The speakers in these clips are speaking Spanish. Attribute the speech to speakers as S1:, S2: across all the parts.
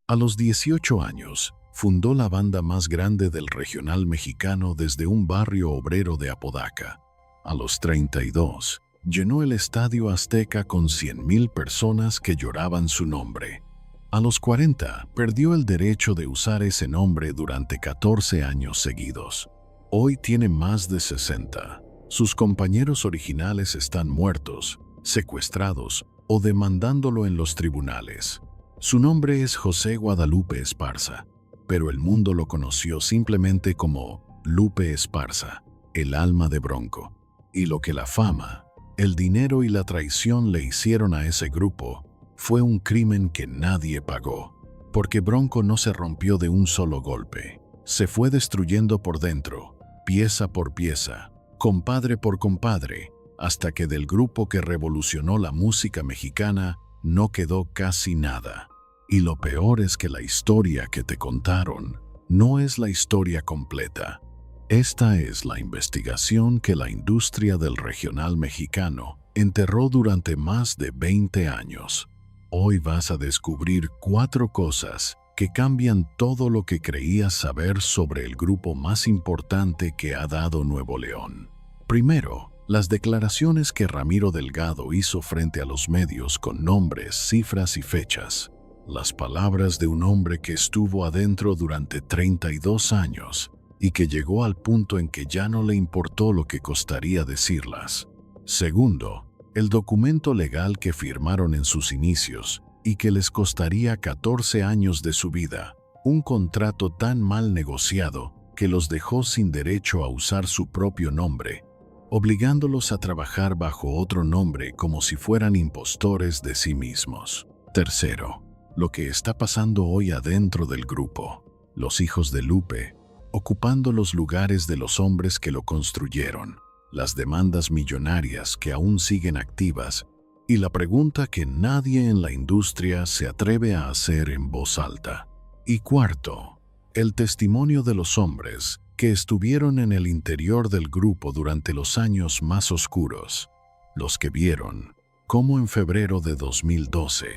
S1: A los 18 años, fundó la banda más grande del regional mexicano desde un barrio obrero de Apodaca. A los 32, llenó el Estadio Azteca con 100,000 personas que lloraban su nombre. A los 40, perdió el derecho de usar ese nombre durante 14 años seguidos. Hoy tiene más de 60. Sus compañeros originales están muertos, secuestrados o demandándolo en los tribunales. Su nombre es José Guadalupe Esparza, pero el mundo lo conoció simplemente como Lupe Esparza, el alma de Bronco. Y lo que la fama, el dinero y la traición le hicieron a ese grupo fue un crimen que nadie pagó, porque Bronco no se rompió de un solo golpe. Se fue destruyendo por dentro, pieza por pieza, compadre por compadre, hasta que del grupo que revolucionó la música mexicana no quedó casi nada. Y lo peor es que la historia que te contaron no es la historia completa. Esta es la investigación que la industria del regional mexicano enterró durante más de 20 años. Hoy vas a descubrir 4 cosas que cambian todo lo que creías saber sobre el grupo más importante que ha dado Nuevo León. Primero, las declaraciones que Ramiro Delgado hizo frente a los medios con nombres, cifras y fechas. Las palabras de un hombre que estuvo adentro durante 32 años y que llegó al punto en que ya no le importó lo que costaría decirlas. Segundo, el documento legal que firmaron en sus inicios y que les costaría 14 años de su vida, un contrato tan mal negociado que los dejó sin derecho a usar su propio nombre, obligándolos a trabajar bajo otro nombre como si fueran impostores de sí mismos. Tercero, lo que está pasando hoy adentro del grupo, los hijos de Lupe, ocupando los lugares de los hombres que lo construyeron, las demandas millonarias que aún siguen activas y la pregunta que nadie en la industria se atreve a hacer en voz alta. Y cuarto, el testimonio de los hombres que estuvieron en el interior del grupo durante los años más oscuros, los que vieron cómo en febrero de 2012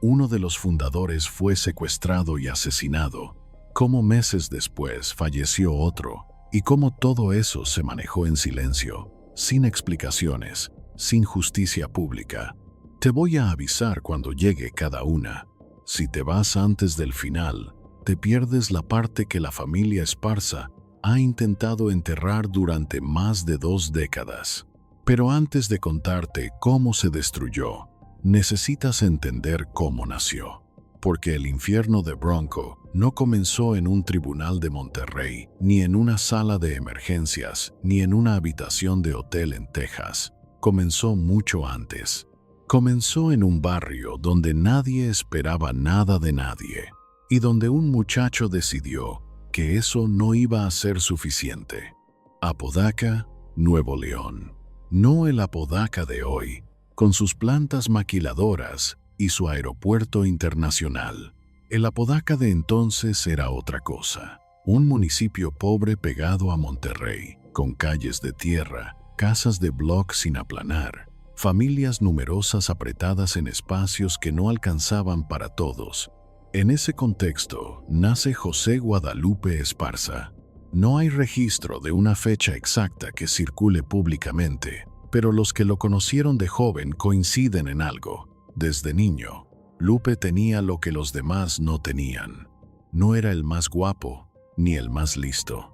S1: uno de los fundadores fue secuestrado y asesinado, cómo meses después falleció otro, y cómo todo eso se manejó en silencio, sin explicaciones, sin justicia pública. Te voy a avisar cuando llegue cada una. Si te vas antes del final, te pierdes la parte que la familia Esparza ha intentado enterrar durante más de 2 décadas. Pero antes de contarte cómo se destruyó, necesitas entender cómo nació. Porque el infierno de Bronco no comenzó en un tribunal de Monterrey, ni en una sala de emergencias, ni en una habitación de hotel en Texas. Comenzó mucho antes. Comenzó en un barrio donde nadie esperaba nada de nadie, y donde un muchacho decidió que eso no iba a ser suficiente. Apodaca, Nuevo León. No el Apodaca de hoy, con sus plantas maquiladoras y su aeropuerto internacional. El Apodaca de entonces era otra cosa. Un municipio pobre pegado a Monterrey, con calles de tierra, casas de bloc sin aplanar, familias numerosas apretadas en espacios que no alcanzaban para todos. En ese contexto nace José Guadalupe Esparza. No hay registro de una fecha exacta que circule públicamente, pero los que lo conocieron de joven coinciden en algo. Desde niño, Lupe tenía lo que los demás no tenían. No era el más guapo, ni el más listo.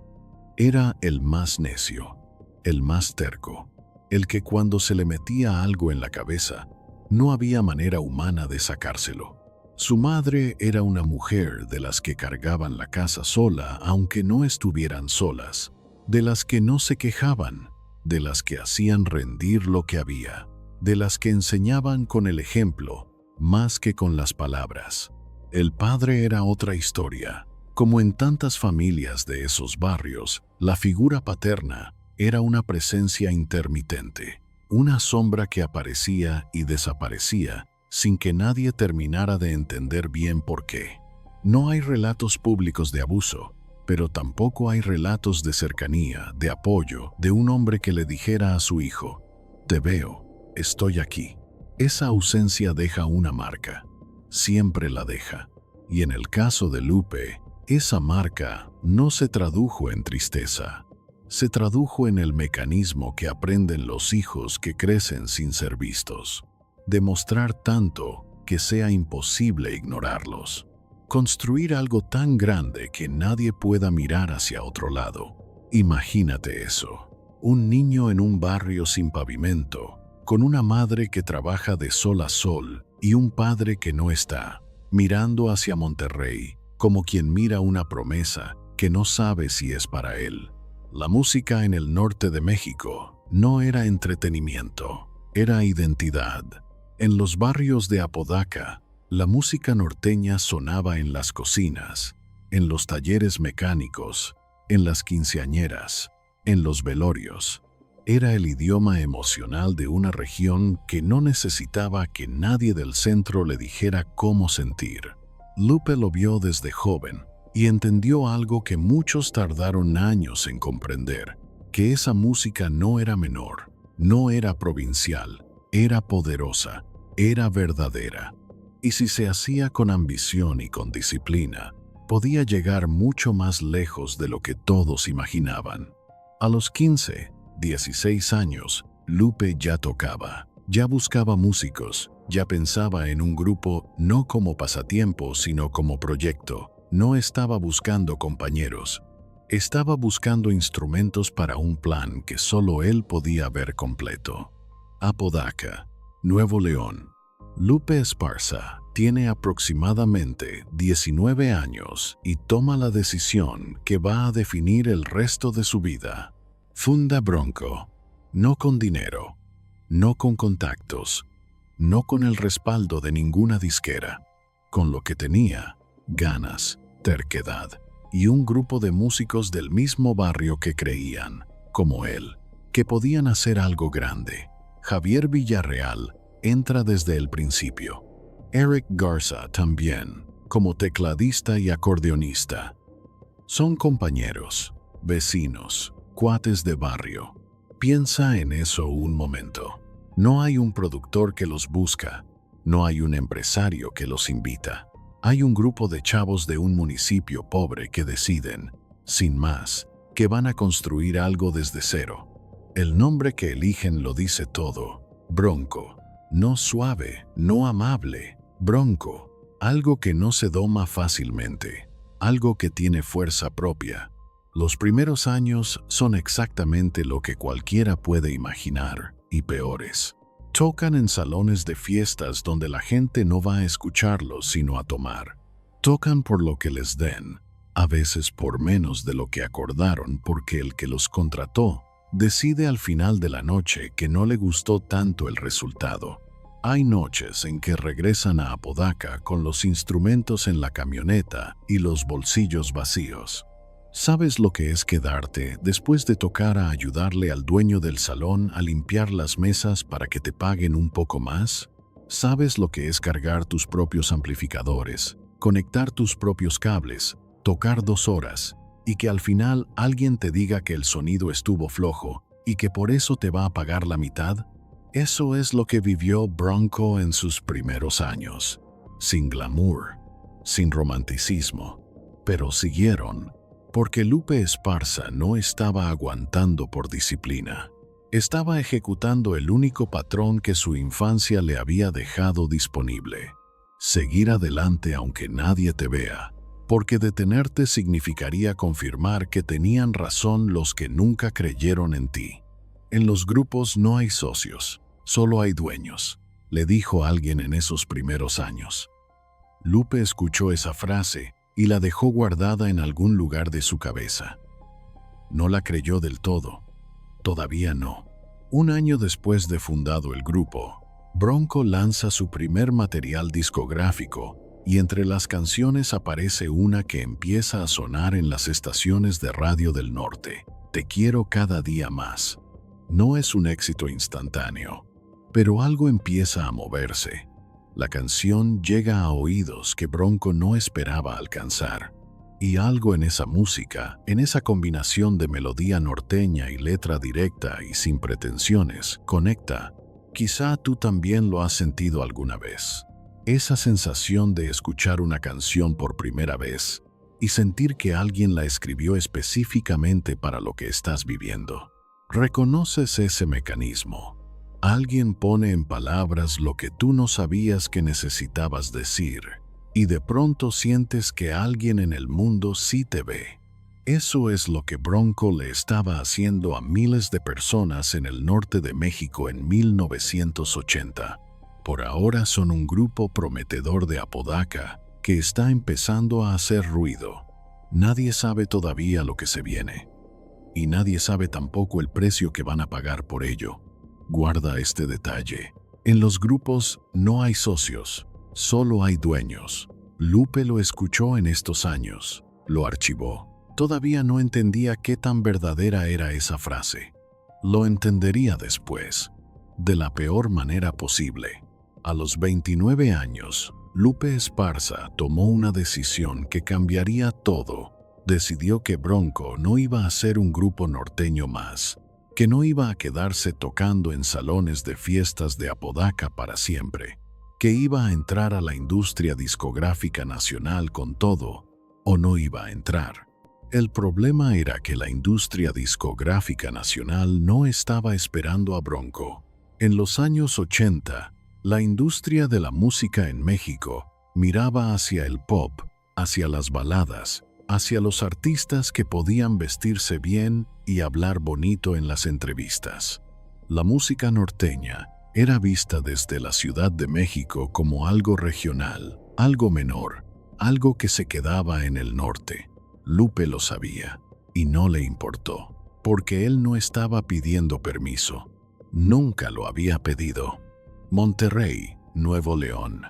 S1: Era el más necio, el más terco, el que cuando se le metía algo en la cabeza, no había manera humana de sacárselo. Su madre era una mujer de las que cargaban la casa sola aunque no estuvieran solas, de las que no se quejaban, de las que hacían rendir lo que había, de las que enseñaban con el ejemplo más que con las palabras. El padre era otra historia. Como en tantas familias de esos barrios, la figura paterna era una presencia intermitente, una sombra que aparecía y desaparecía sin que nadie terminara de entender bien por qué. No hay relatos públicos de abuso, pero tampoco hay relatos de cercanía, de apoyo, de un hombre que le dijera a su hijo: «Te veo, estoy aquí». Esa ausencia deja una marca, siempre la deja, Y en el caso de Lupe, esa marca no se tradujo en tristeza. Se tradujo en el mecanismo que aprenden los hijos que crecen sin ser vistos. Demostrar tanto que sea imposible ignorarlos. Construir algo tan grande que nadie pueda mirar hacia otro lado. Imagínate eso. Un niño en un barrio sin pavimento, con una madre que trabaja de sol a sol y un padre que no está, mirando hacia Monterrey, como quien mira una promesa que no sabe si es para él. La música en el norte de México no era entretenimiento, era identidad. En los barrios de Apodaca, la música norteña sonaba en las cocinas, en los talleres mecánicos, en las quinceañeras, en los velorios. Era el idioma emocional de una región que no necesitaba que nadie del centro le dijera cómo sentir. Lupe lo vio desde joven y entendió algo que muchos tardaron años en comprender, que esa música no era menor, no era provincial, era poderosa, era verdadera. Y si se hacía con ambición y con disciplina, podía llegar mucho más lejos de lo que todos imaginaban. A los 15, 16 años, Lupe ya tocaba, ya buscaba músicos, ya pensaba en un grupo no como pasatiempo sino como proyecto. No estaba buscando compañeros, estaba buscando instrumentos para un plan que solo él podía ver completo. Apodaca, Nuevo León. Lupe Esparza tiene aproximadamente 19 años y toma la decisión que va a definir el resto de su vida. Funda Bronco, no con dinero, no con contactos, no con el respaldo de ninguna disquera, con lo que tenía, ganas, terquedad y un grupo de músicos del mismo barrio que creían, como él, que podían hacer algo grande. Javier Villarreal entra desde el principio. Eric Garza también, como tecladista y acordeonista. Son compañeros, vecinos, cuates de barrio. Piensa en eso un momento. No hay un productor que los busca, no hay un empresario que los invita. Hay un grupo de chavos de un municipio pobre que deciden, sin más, que van a construir algo desde cero. El nombre que eligen lo dice todo. Bronco. No suave, no amable. Bronco. Algo que no se doma fácilmente. Algo que tiene fuerza propia. Los primeros años son exactamente lo que cualquiera puede imaginar, y peores. Tocan en salones de fiestas donde la gente no va a escucharlos sino a tomar. Tocan por lo que les den, a veces por menos de lo que acordaron porque el que los contrató decide al final de la noche que no le gustó tanto el resultado. Hay noches en que regresan a Apodaca con los instrumentos en la camioneta y los bolsillos vacíos. ¿Sabes lo que es quedarte después de tocar a ayudarle al dueño del salón a limpiar las mesas para que te paguen un poco más? ¿Sabes lo que es cargar tus propios amplificadores, conectar tus propios cables, tocar 2 horas y que al final alguien te diga que el sonido estuvo flojo y que por eso te va a pagar la mitad? Eso es lo que vivió Bronco en sus primeros años. Sin glamour, sin romanticismo, pero siguieron. Porque Lupe Esparza no estaba aguantando por disciplina. Estaba ejecutando el único patrón que su infancia le había dejado disponible. Seguir adelante aunque nadie te vea, porque detenerte significaría confirmar que tenían razón los que nunca creyeron en ti. En los grupos no hay socios, solo hay dueños, le dijo alguien en esos primeros años. Lupe escuchó esa frase y la dejó guardada en algún lugar de su cabeza. No la creyó del todo. Todavía no. Un año después de fundado el grupo, Bronco lanza su primer material discográfico y entre las canciones aparece una que empieza a sonar en las estaciones de radio del norte. Te quiero cada día más. No es un éxito instantáneo, pero algo empieza a moverse. La canción llega a oídos que Bronco no esperaba alcanzar. Y algo en esa música, en esa combinación de melodía norteña y letra directa y sin pretensiones, conecta. Quizá tú también lo has sentido alguna vez. Esa sensación de escuchar una canción por primera vez y sentir que alguien la escribió específicamente para lo que estás viviendo. ¿Reconoces ese mecanismo? Alguien pone en palabras lo que tú no sabías que necesitabas decir, y de pronto sientes que alguien en el mundo sí te ve. Eso es lo que Bronco le estaba haciendo a miles de personas en el norte de México en 1980. Por ahora son un grupo prometedor de Apodaca que está empezando a hacer ruido. Nadie sabe todavía lo que se viene. Y nadie sabe tampoco el precio que van a pagar por ello. Guarda este detalle. En los grupos no hay socios, solo hay dueños. Lupe lo escuchó en estos años, lo archivó. Todavía no entendía qué tan verdadera era esa frase. Lo entendería después, de la peor manera posible. A los 29 años, Lupe Esparza tomó una decisión que cambiaría todo. Decidió que Bronco no iba a ser un grupo norteño más, que no iba a quedarse tocando en salones de fiestas de Apodaca para siempre, que iba a entrar a la industria discográfica nacional con todo, o no iba a entrar. El problema era que la industria discográfica nacional no estaba esperando a Bronco. En los años 80, la industria de la música en México miraba hacia el pop, hacia las baladas, hacia los artistas que podían vestirse bien y hablar bonito en las entrevistas. La música norteña era vista desde la Ciudad de México como algo regional, algo menor, algo que se quedaba en el norte. Lupe lo sabía y no le importó, porque él no estaba pidiendo permiso. Nunca lo había pedido. Monterrey, Nuevo León.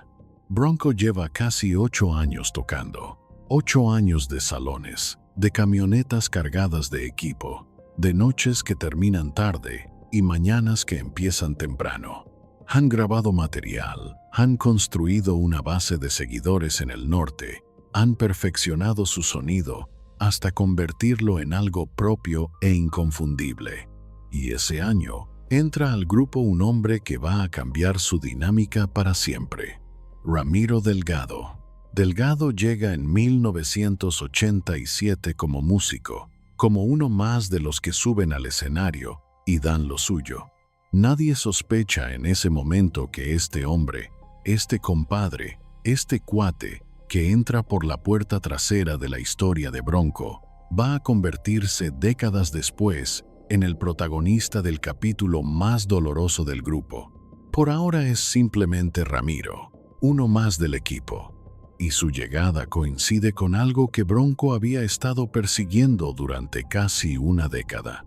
S1: Bronco lleva casi 8 años tocando. 8 años de salones, de camionetas cargadas de equipo, de noches que terminan tarde y mañanas que empiezan temprano. Han grabado material, han construido una base de seguidores en el norte, han perfeccionado su sonido hasta convertirlo en algo propio e inconfundible. Y ese año entra al grupo un hombre que va a cambiar su dinámica para siempre. Ramiro Delgado. Delgado llega en 1987 como músico, como uno más de los que suben al escenario y dan lo suyo. Nadie sospecha en ese momento que este hombre, este compadre, este cuate, que entra por la puerta trasera de la historia de Bronco, va a convertirse décadas después en el protagonista del capítulo más doloroso del grupo. Por ahora es simplemente Ramiro, uno más del equipo. Y su llegada coincide con algo que Bronco había estado persiguiendo durante casi una década: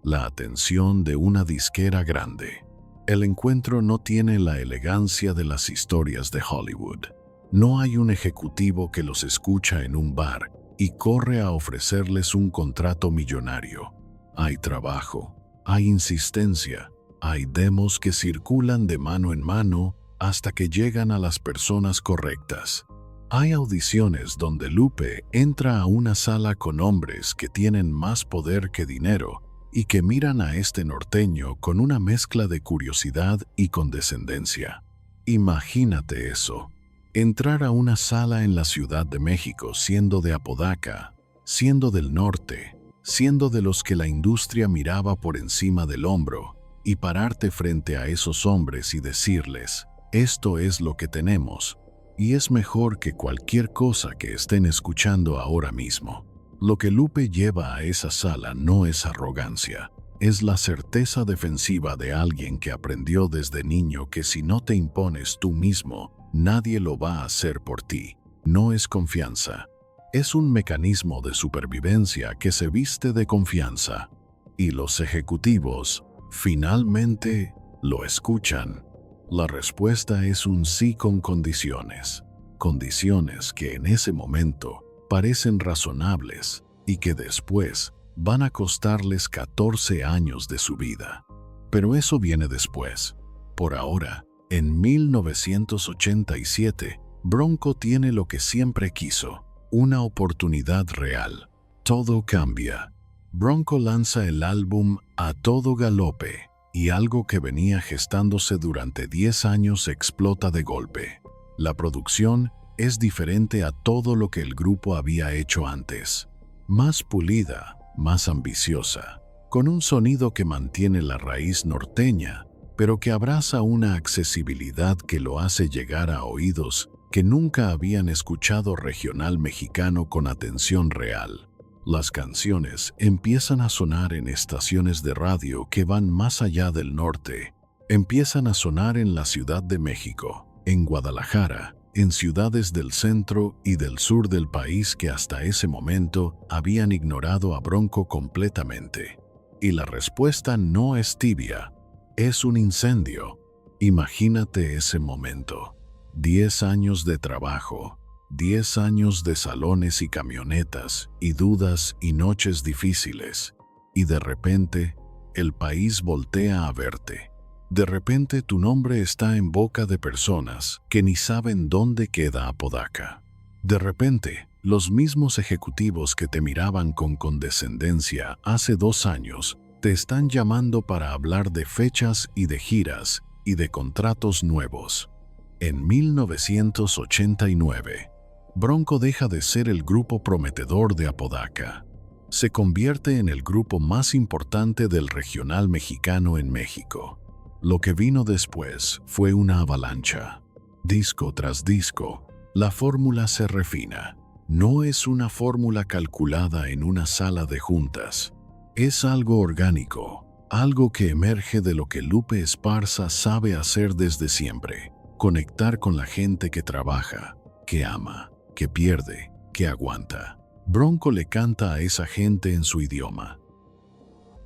S1: la atención de una disquera grande. El encuentro no tiene la elegancia de las historias de Hollywood. No hay un ejecutivo que los escucha en un bar y corre a ofrecerles un contrato millonario. Hay trabajo, hay insistencia, hay demos que circulan de mano en mano hasta que llegan a las personas correctas. Hay audiciones donde Lupe entra a una sala con hombres que tienen más poder que dinero y que miran a este norteño con una mezcla de curiosidad y condescendencia. Imagínate eso. Entrar a una sala en la Ciudad de México siendo de Apodaca, siendo del norte, siendo de los que la industria miraba por encima del hombro, y pararte frente a esos hombres y decirles: esto es lo que tenemos, y es mejor que cualquier cosa que estén escuchando ahora mismo. Lo que Lupe lleva a esa sala no es arrogancia, es la certeza defensiva de alguien que aprendió desde niño que si no te impones tú mismo, nadie lo va a hacer por ti. No es confianza, es un mecanismo de supervivencia que se viste de confianza. Y los ejecutivos, finalmente, lo escuchan. La respuesta es un sí con condiciones. Condiciones que en ese momento parecen razonables y que después van a costarles 14 años de su vida. Pero eso viene después. Por ahora, en 1987, Bronco tiene lo que siempre quiso: una oportunidad real. Todo cambia. Bronco lanza el álbum A Todo Galope, y algo que venía gestándose durante 10 años explota de golpe. La producción es diferente a todo lo que el grupo había hecho antes. Más pulida, más ambiciosa, con un sonido que mantiene la raíz norteña, pero que abraza una accesibilidad que lo hace llegar a oídos que nunca habían escuchado regional mexicano con atención real. Las canciones empiezan a sonar en estaciones de radio que van más allá del norte. Empiezan a sonar en la Ciudad de México, en Guadalajara, en ciudades del centro y del sur del país que hasta ese momento habían ignorado a Bronco completamente. Y la respuesta no es tibia, es un incendio. Imagínate ese momento. 10 años de trabajo, 10 años de salones y camionetas, y dudas y noches difíciles. Y de repente, el país voltea a verte. De repente tu nombre está en boca de personas que ni saben dónde queda Apodaca. De repente, los mismos ejecutivos que te miraban con condescendencia hace 2 años, te están llamando para hablar de fechas y de giras y de contratos nuevos. En 1989, Bronco deja de ser el grupo prometedor de Apodaca. Se convierte en el grupo más importante del regional mexicano en México. Lo que vino después fue una avalancha. Disco tras disco, la fórmula se refina. No es una fórmula calculada en una sala de juntas. Es algo orgánico, algo que emerge de lo que Lupe Esparza sabe hacer desde siempre. Conectar con la gente que trabaja, que ama, que pierde, que aguanta. Bronco le canta a esa gente en su idioma.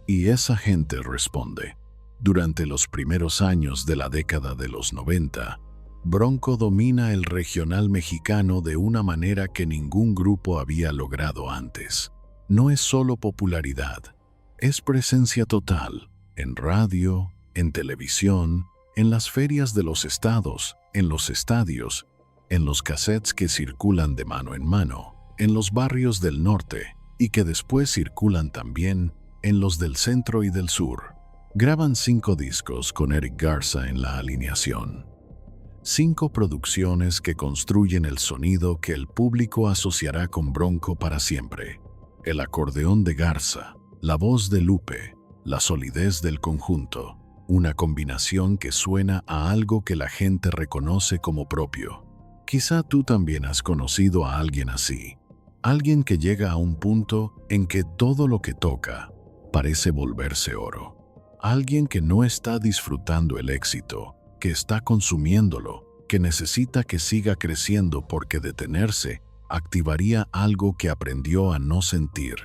S1: Y esa gente responde. Durante los primeros años de la década de los 90, Bronco domina el regional mexicano de una manera que ningún grupo había logrado antes. No es solo popularidad, es presencia total, en radio, en televisión, en las ferias de los estados, en los estadios, en los cassettes que circulan de mano en mano, en los barrios del norte y que después circulan también en los del centro y del sur. Graban 5 discos con Eric Garza en la alineación. 5 producciones que construyen el sonido que el público asociará con Bronco para siempre. El acordeón de Garza, la voz de Lupe, la solidez del conjunto. Una combinación que suena a algo que la gente reconoce como propio. Quizá tú también has conocido a alguien así. Alguien que llega a un punto en que todo lo que toca parece volverse oro. Alguien que no está disfrutando el éxito, que está consumiéndolo, que necesita que siga creciendo porque detenerse activaría algo que aprendió a no sentir.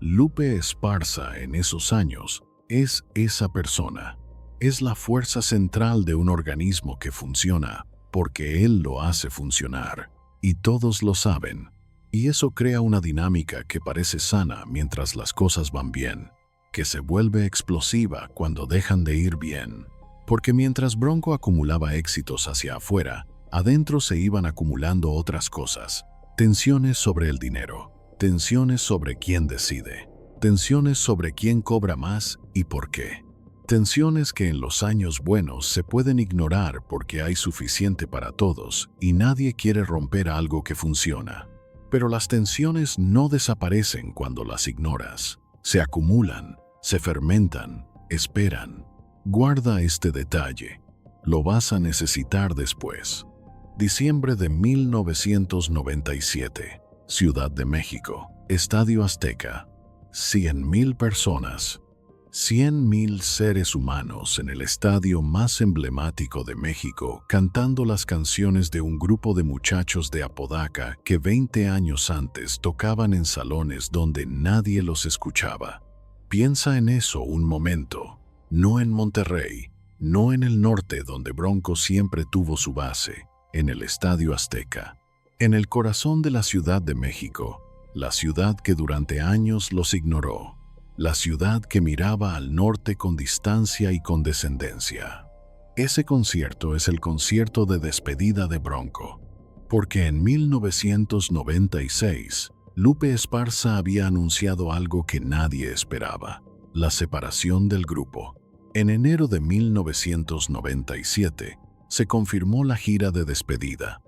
S1: Lupe Esparza en esos años es esa persona. Es la fuerza central de un organismo que funciona porque él lo hace funcionar. Y todos lo saben. Y eso crea una dinámica que parece sana mientras las cosas van bien, que se vuelve explosiva cuando dejan de ir bien. Porque mientras Bronco acumulaba éxitos hacia afuera, adentro se iban acumulando otras cosas. Tensiones sobre el dinero, tensiones sobre quién decide, tensiones sobre quién cobra más y por qué. Tensiones que en los años buenos se pueden ignorar porque hay suficiente para todos y nadie quiere romper algo que funciona. Pero las tensiones no desaparecen cuando las ignoras. Se acumulan, se fermentan, esperan. Guarda este detalle. Lo vas a necesitar después. Diciembre de 1997. Ciudad de México. Estadio Azteca. 100,000 personas. 100,000 seres humanos en el estadio más emblemático de México cantando las canciones de un grupo de muchachos de Apodaca que 20 años antes tocaban en salones donde nadie los escuchaba. Piensa en eso un momento, no en Monterrey, no en el norte donde Bronco siempre tuvo su base, en el Estadio Azteca, en el corazón de la Ciudad de México, la ciudad que durante años los ignoró. La ciudad que miraba al norte con distancia y condescendencia. Ese concierto es el concierto de despedida de Bronco, porque en 1996, Lupe Esparza había anunciado algo que nadie esperaba, la separación del grupo. En enero de 1997, se confirmó la gira de despedida.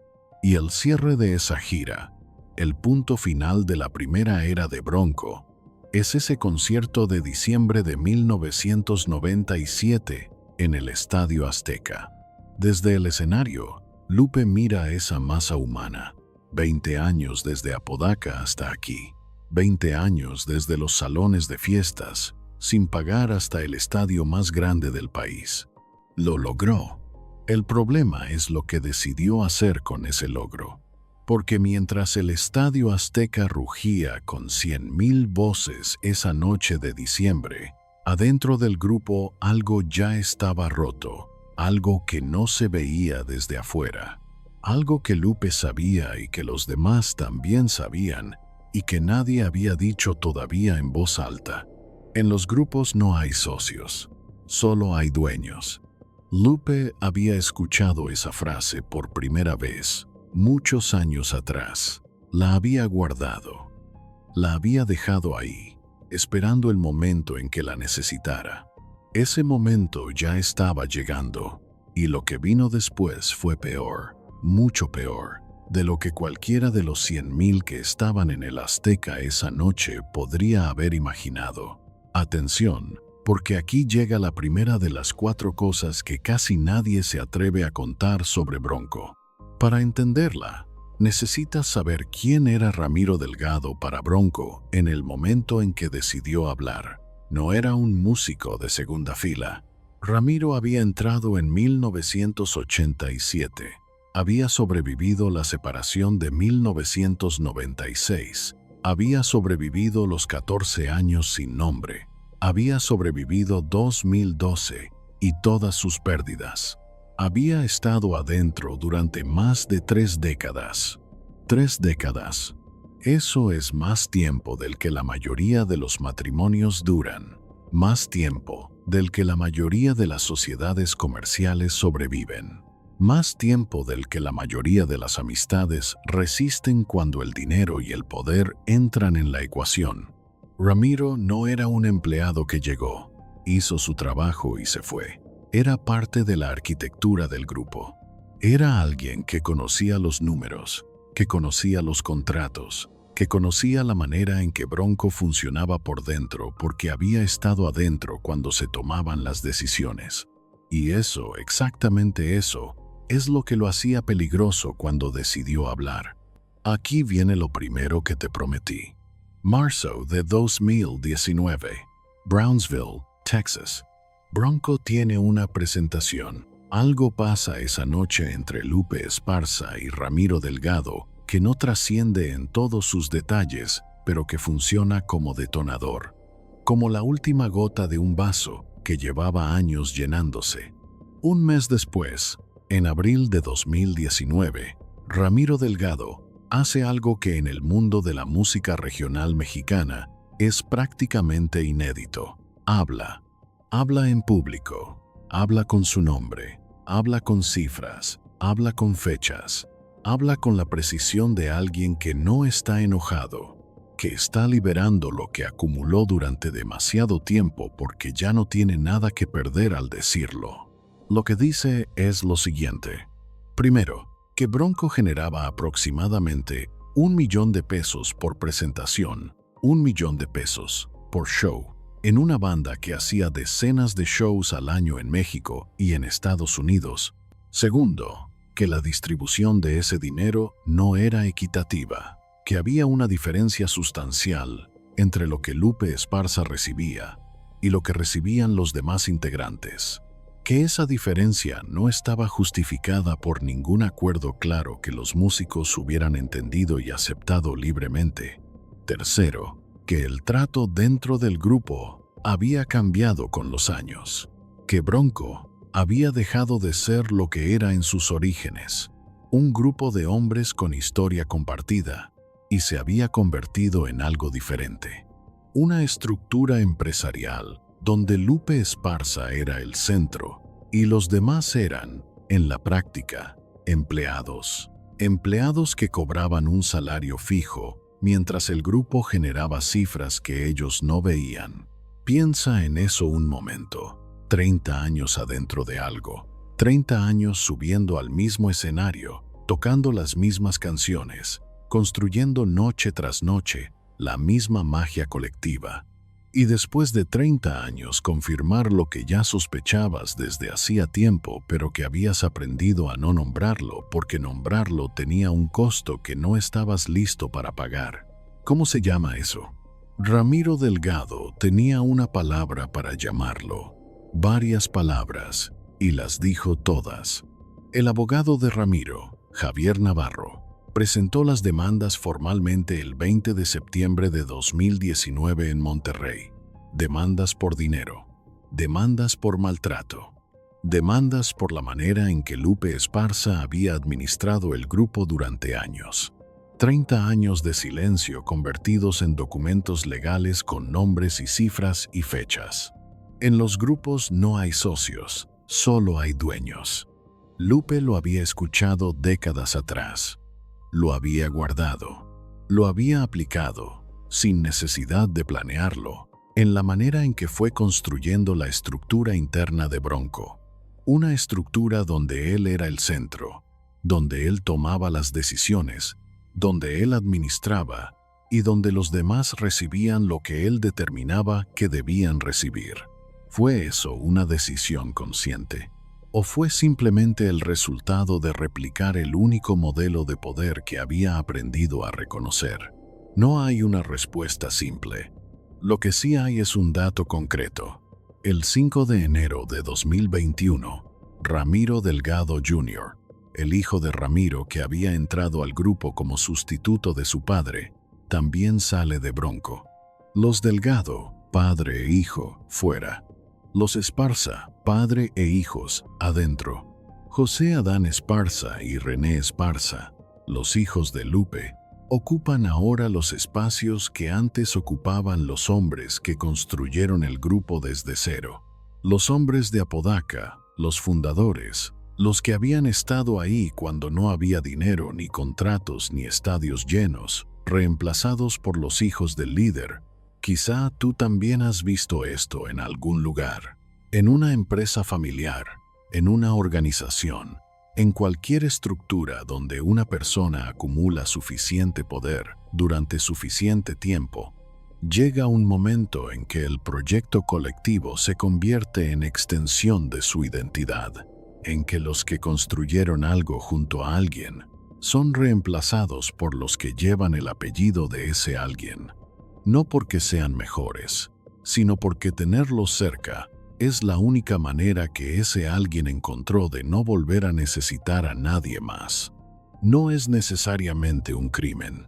S1: Y el cierre de esa gira, el punto final de la primera era de Bronco, es ese concierto de diciembre de 1997 en el Estadio Azteca. Desde el escenario, Lupe mira a esa masa humana. 20 años desde Apodaca hasta aquí. 20 años desde los salones de fiestas, sin pagar hasta el estadio más grande del país. Lo logró. El problema es lo que decidió hacer con ese logro. Porque mientras el Estadio Azteca rugía con 100,000 voces esa noche de diciembre, adentro del grupo algo ya estaba roto, algo que no se veía desde afuera, algo que Lupe sabía y que los demás también sabían y que nadie había dicho todavía en voz alta. En los grupos no hay socios, solo hay dueños. Lupe había escuchado esa frase por primera vez muchos años atrás. La había guardado. La había dejado ahí, esperando el momento en que la necesitara. Ese momento ya estaba llegando, y lo que vino después fue peor, mucho peor, de lo que cualquiera de los 100,000 que estaban en el Azteca esa noche podría haber imaginado. Atención, porque aquí llega la primera de las 4 cosas que casi nadie se atreve a contar sobre Bronco. Para entenderla, necesitas saber quién era Ramiro Delgado para Bronco en el momento en que decidió hablar. No era un músico de segunda fila. Ramiro había entrado en 1987. Había sobrevivido la separación de 1996. Había sobrevivido los 14 años sin nombre. Había sobrevivido 2012 y todas sus pérdidas. Había estado adentro durante más de 3 décadas. 3 décadas. Eso es más tiempo del que la mayoría de los matrimonios duran. Más tiempo del que la mayoría de las sociedades comerciales sobreviven. Más tiempo del que la mayoría de las amistades resisten cuando el dinero y el poder entran en la ecuación. Ramiro no era un empleado que llegó, hizo su trabajo y se fue. Era parte de la arquitectura del grupo. Era alguien que conocía los números, que conocía los contratos, que conocía la manera en que Bronco funcionaba por dentro porque había estado adentro cuando se tomaban las decisiones. Y eso, exactamente eso, es lo que lo hacía peligroso cuando decidió hablar. Aquí viene lo primero que te prometí. Marzo de 2019, Brownsville, Texas. Bronco tiene una presentación. Algo pasa esa noche entre Lupe Esparza y Ramiro Delgado que no trasciende en todos sus detalles, pero que funciona como detonador. Como la última gota de un vaso que llevaba años llenándose. Un mes después, en abril de 2019, Ramiro Delgado hace algo que en el mundo de la música regional mexicana es prácticamente inédito. Habla en público, habla con su nombre, habla con cifras, habla con fechas, habla con la precisión de alguien que no está enojado, que está liberando lo que acumuló durante demasiado tiempo porque ya no tiene nada que perder al decirlo. Lo que dice es lo siguiente. Primero, que Bronco generaba aproximadamente $1,000,000 por presentación, $1,000,000 por show, en una banda que hacía decenas de shows al año en México y en Estados Unidos. Segundo, que la distribución de ese dinero no era equitativa, que había una diferencia sustancial entre lo que Lupe Esparza recibía y lo que recibían los demás integrantes, que esa diferencia no estaba justificada por ningún acuerdo claro que los músicos hubieran entendido y aceptado libremente. Tercero, que el trato dentro del grupo había cambiado con los años, que Bronco había dejado de ser lo que era en sus orígenes, un grupo de hombres con historia compartida, y se había convertido en algo diferente. Una estructura empresarial donde Lupe Esparza era el centro y los demás eran, en la práctica, empleados. Empleados que cobraban un salario fijo mientras el grupo generaba cifras que ellos no veían. Piensa en eso un momento. 30 años adentro de algo. 30 años subiendo al mismo escenario, tocando las mismas canciones, construyendo noche tras noche la misma magia colectiva. Y después de 30 años confirmar lo que ya sospechabas desde hacía tiempo, pero que habías aprendido a no nombrarlo porque nombrarlo tenía un costo que no estabas listo para pagar. ¿Cómo se llama eso? Ramiro Delgado tenía una palabra para llamarlo, varias palabras, y las dijo todas. El abogado de Ramiro, Javier Navarro, presentó las demandas formalmente el 20 de septiembre de 2019 en Monterrey. Demandas por dinero, demandas por maltrato, demandas por la manera en que Lupe Esparza había administrado el grupo durante años. 30 años de silencio convertidos en documentos legales con nombres y cifras y fechas. En los grupos no hay socios, solo hay dueños. Lupe lo había escuchado décadas atrás. Lo había guardado, lo había aplicado, sin necesidad de planearlo, en la manera en que fue construyendo la estructura interna de Bronco. Una estructura donde él era el centro, donde él tomaba las decisiones, donde él administraba y donde los demás recibían lo que él determinaba que debían recibir. ¿Fue eso una decisión consciente? ¿O fue simplemente el resultado de replicar el único modelo de poder que había aprendido a reconocer? No hay una respuesta simple. Lo que sí hay es un dato concreto. El 5 de enero de 2021, Ramiro Delgado Jr., el hijo de Ramiro que había entrado al grupo como sustituto de su padre, también sale de Bronco. Los Delgado, padre e hijo, fuera. Los Esparza, padre e hijos, adentro. José Adán Esparza y René Esparza, los hijos de Lupe, ocupan ahora los espacios que antes ocupaban los hombres que construyeron el grupo desde cero. Los hombres de Apodaca, los fundadores, los que habían estado ahí cuando no había dinero, ni contratos, ni estadios llenos, reemplazados por los hijos del líder. Quizá tú también has visto esto en algún lugar, en una empresa familiar, en una organización, en cualquier estructura donde una persona acumula suficiente poder durante suficiente tiempo. Llega un momento en que el proyecto colectivo se convierte en extensión de su identidad, en que los que construyeron algo junto a alguien son reemplazados por los que llevan el apellido de ese alguien. No porque sean mejores, sino porque tenerlos cerca es la única manera que ese alguien encontró de no volver a necesitar a nadie más. No es necesariamente un crimen,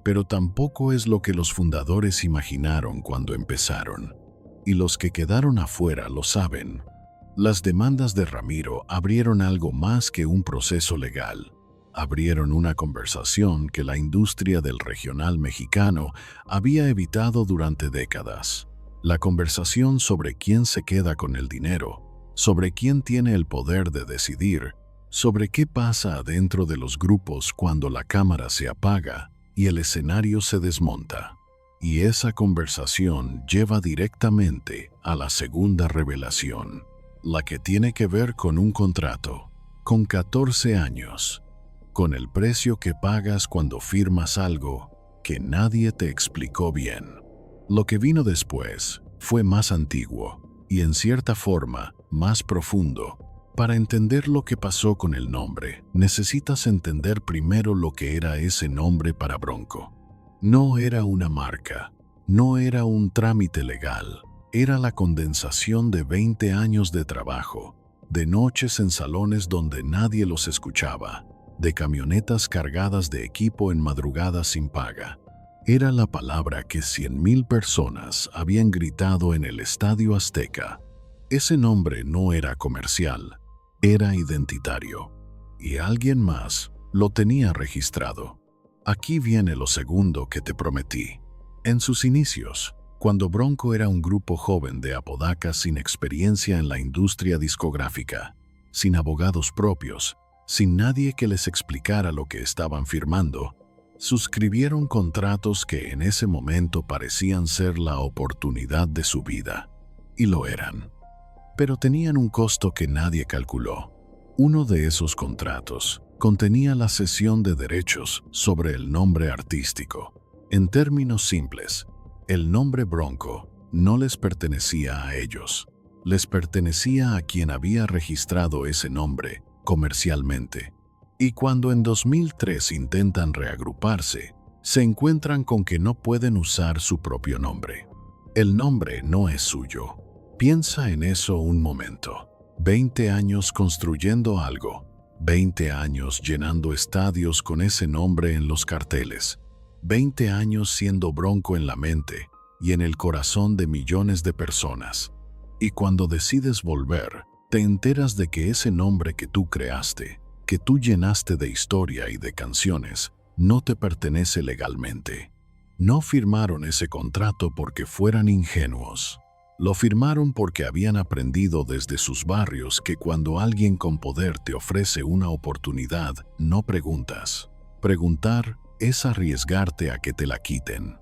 S1: pero tampoco es lo que los fundadores imaginaron cuando empezaron, y los que quedaron afuera lo saben. Las demandas de Ramiro abrieron algo más que un proceso legal. Abrieron una conversación que la industria del regional mexicano había evitado durante décadas. La conversación sobre quién se queda con el dinero, sobre quién tiene el poder de decidir, sobre qué pasa adentro de los grupos cuando la cámara se apaga y el escenario se desmonta. Y esa conversación lleva directamente a la segunda revelación, la que tiene que ver con un contrato, con 14 años, con el precio que pagas cuando firmas algo que nadie te explicó bien. Lo que vino después fue más antiguo y en cierta forma más profundo. Para entender lo que pasó con el nombre, necesitas entender primero lo que era ese nombre para Bronco. No era una marca, no era un trámite legal, era la condensación de 20 años de trabajo, de noches en salones donde nadie los escuchaba, de camionetas cargadas de equipo en madrugadas sin paga. Era la palabra que 100,000 personas habían gritado en el Estadio Azteca. Ese nombre no era comercial, era identitario, y alguien más lo tenía registrado. Aquí viene lo segundo que te prometí. En sus inicios, cuando Bronco era un grupo joven de Apodaca sin experiencia en la industria discográfica, sin abogados propios, sin nadie que les explicara lo que estaban firmando, suscribieron contratos que en ese momento parecían ser la oportunidad de su vida. Y lo eran. pero tenían un costo que nadie calculó. Uno de esos contratos contenía la cesión de derechos sobre el nombre artístico. En términos simples, el nombre Bronco no les pertenecía a ellos, les pertenecía a quien había registrado ese nombre comercialmente. Y cuando en 2003 intentan reagruparse, se encuentran con que no pueden usar su propio nombre. El nombre no es suyo. Piensa en eso un momento. 20 años construyendo algo, 20 años llenando estadios con ese nombre en los carteles, 20 años siendo Bronco en la mente y en el corazón de millones de personas. Y cuando decides volver, te enteras de que ese nombre que tú creaste, que tú llenaste de historia y de canciones, no te pertenece legalmente. No firmaron ese contrato porque fueran ingenuos. Lo firmaron porque habían aprendido desde sus barrios que cuando alguien con poder te ofrece una oportunidad, no preguntas. Preguntar es arriesgarte a que te la quiten.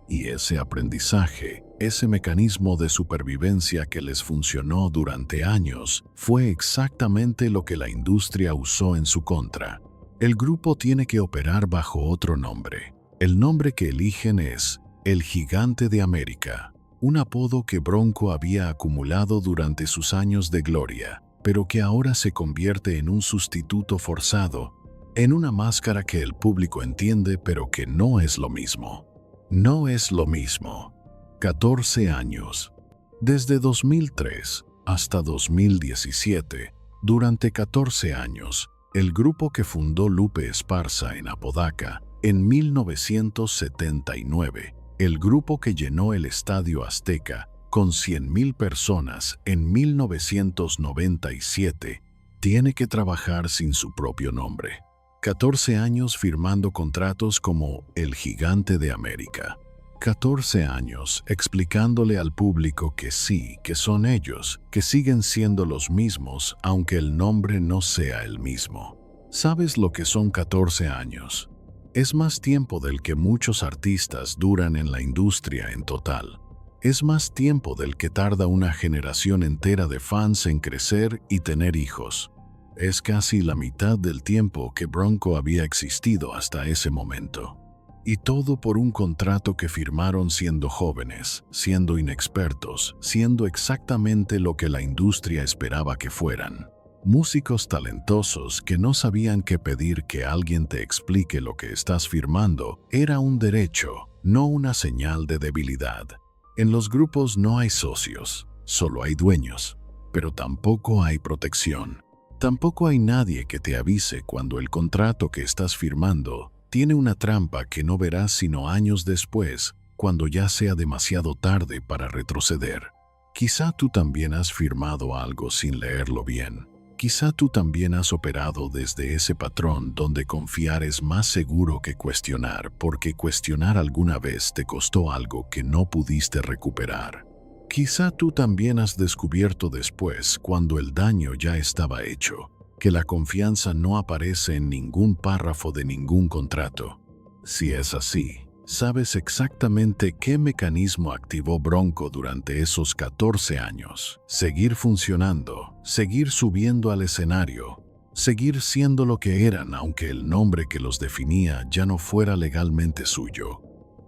S1: Y ese aprendizaje, ese mecanismo de supervivencia que les funcionó durante años, fue exactamente lo que la industria usó en su contra. El grupo tiene que operar bajo otro nombre. El nombre que eligen es El Gigante de América, un apodo que Bronco había acumulado durante sus años de gloria, pero que ahora se convierte en un sustituto forzado, en una máscara que el público entiende pero que no es lo mismo. No es lo mismo. 14 años. Desde 2003 hasta 2017, durante 14 años, el grupo que fundó Lupe Esparza en Apodaca en 1979, el grupo que llenó el Estadio Azteca con 100,000 personas en 1997, tiene que trabajar sin su propio nombre. 14 años firmando contratos como El Gigante de América. 14 años explicándole al público que sí, que son ellos, que siguen siendo los mismos, aunque el nombre no sea el mismo. ¿Sabes lo que son 14 años? Es más tiempo del que muchos artistas duran en la industria en total. Es más tiempo del que tarda una generación entera de fans en crecer y tener hijos. Es casi la mitad del tiempo que Bronco había existido hasta ese momento. Y todo por un contrato que firmaron siendo jóvenes, siendo inexpertos, siendo exactamente lo que la industria esperaba que fueran. Músicos talentosos que no sabían qué pedir que alguien te explique lo que estás firmando era un derecho, no una señal de debilidad. En los grupos no hay socios, solo hay dueños, pero tampoco hay protección. Tampoco hay nadie que te avise cuando el contrato que estás firmando tiene una trampa que no verás sino años después, cuando ya sea demasiado tarde para retroceder. Quizá tú también has firmado algo sin leerlo bien. Quizá tú también has operado desde ese patrón donde confiar es más seguro que cuestionar, porque cuestionar alguna vez te costó algo que no pudiste recuperar. Quizá tú también has descubierto después, cuando el daño ya estaba hecho, que la confianza no aparece en ningún párrafo de ningún contrato. Si es así, sabes exactamente qué mecanismo activó Bronco durante esos 14 años. Seguir funcionando, seguir subiendo al escenario, seguir siendo lo que eran aunque el nombre que los definía ya no fuera legalmente suyo.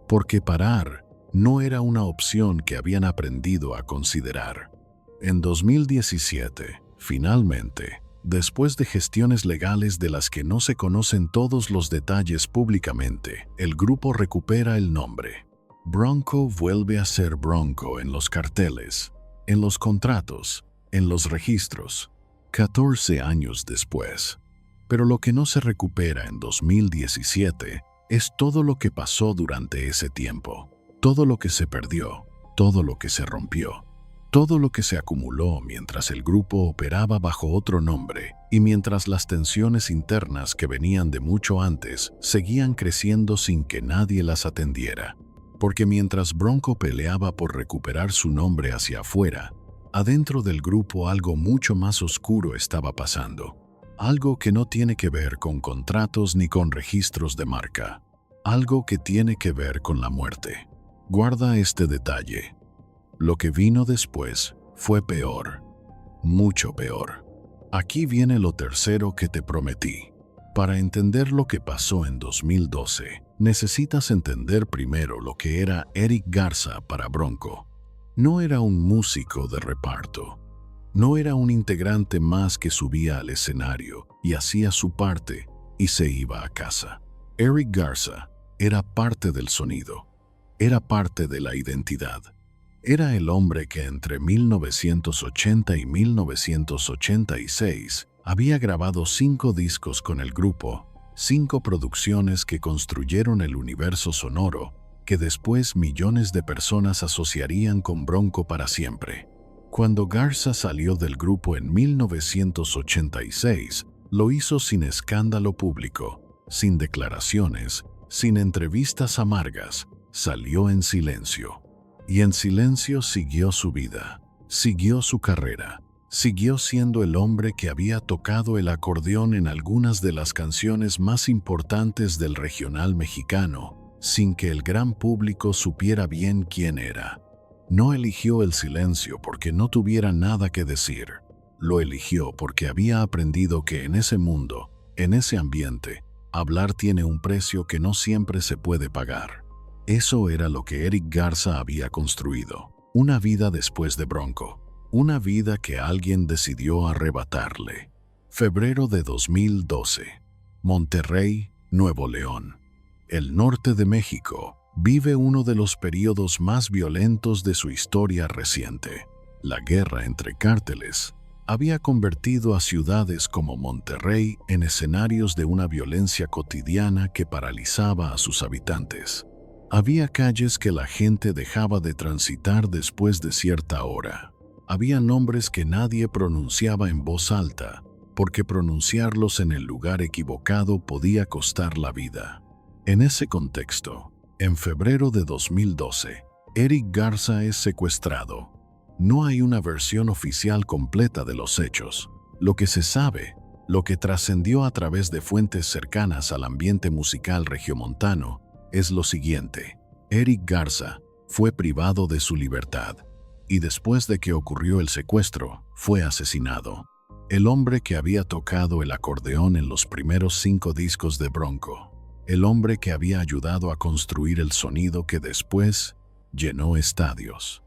S1: Porque parar no era una opción que habían aprendido a considerar. En 2017, finalmente, después de gestiones legales de las que no se conocen todos los detalles públicamente, el grupo recupera el nombre. Bronco vuelve a ser Bronco en los carteles, en los contratos, en los registros, 14 años después. Pero lo que no se recupera en 2017 es todo lo que pasó durante ese tiempo, todo lo que se perdió, todo lo que se rompió. Todo lo que se acumuló mientras el grupo operaba bajo otro nombre y mientras las tensiones internas que venían de mucho antes seguían creciendo sin que nadie las atendiera. Porque mientras Bronco peleaba por recuperar su nombre hacia afuera, adentro del grupo algo mucho más oscuro estaba pasando. Algo que no tiene que ver con contratos ni con registros de marca. Algo que tiene que ver con la muerte. Guarda este detalle. Lo que vino después fue peor. mucho peor. Aquí viene lo tercero que te prometí. Para entender lo que pasó en 2012, necesitas entender primero lo que era Eric Garza para Bronco. No era un músico de reparto. No era un integrante más que subía al escenario y hacía su parte y se iba a casa. Eric Garza era parte del sonido. Era parte de la identidad. Era el hombre que entre 1980 y 1986 había grabado 5 discos con el grupo, 5 producciones que construyeron el universo sonoro que después millones de personas asociarían con Bronco para siempre. Cuando Garza salió del grupo en 1986, lo hizo sin escándalo público, sin declaraciones, sin entrevistas amargas, salió en silencio. Y en silencio siguió su vida, siguió su carrera, siguió siendo el hombre que había tocado el acordeón en algunas de las canciones más importantes del regional mexicano, sin que el gran público supiera bien quién era. No eligió el silencio porque no tuviera nada que decir. Lo eligió porque había aprendido que en ese mundo, en ese ambiente, hablar tiene un precio que no siempre se puede pagar. Eso era lo que Eric Garza había construido. Una vida después de Bronco. Una vida que alguien decidió arrebatarle. Febrero de 2012. Monterrey, Nuevo León. El norte de México vive uno de los periodos más violentos de su historia reciente. La guerra entre cárteles había convertido a ciudades como Monterrey en escenarios de una violencia cotidiana que paralizaba a sus habitantes. Había calles que la gente dejaba de transitar después de cierta hora. Había nombres que nadie pronunciaba en voz alta, porque pronunciarlos en el lugar equivocado podía costar la vida. En ese contexto, en febrero de 2012, Eric Garza es secuestrado. No hay una versión oficial completa de los hechos. Lo que se sabe, lo que trascendió a través de fuentes cercanas al ambiente musical regiomontano, es lo siguiente. Eric Garza fue privado de su libertad y después de que ocurrió el secuestro, fue asesinado. El hombre que había tocado el acordeón en los primeros 5 discos de Bronco. El hombre que había ayudado a construir el sonido que después llenó estadios.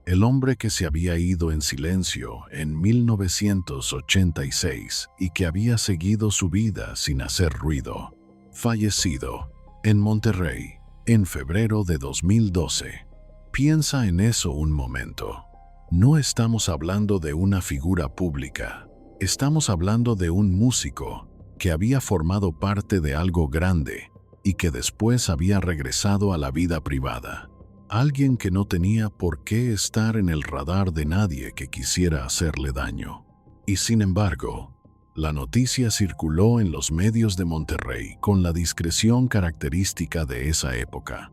S1: El hombre que se había ido en silencio en 1986 y que había seguido su vida sin hacer ruido. Fallecido en Monterrey, en febrero de 2012. Piensa en eso un momento. No estamos hablando de una figura pública. Estamos hablando de un músico que había formado parte de algo grande y que después había regresado a la vida privada. Alguien que no tenía por qué estar en el radar de nadie que quisiera hacerle daño. Y sin embargo, la noticia circuló en los medios de Monterrey con la discreción característica de esa época.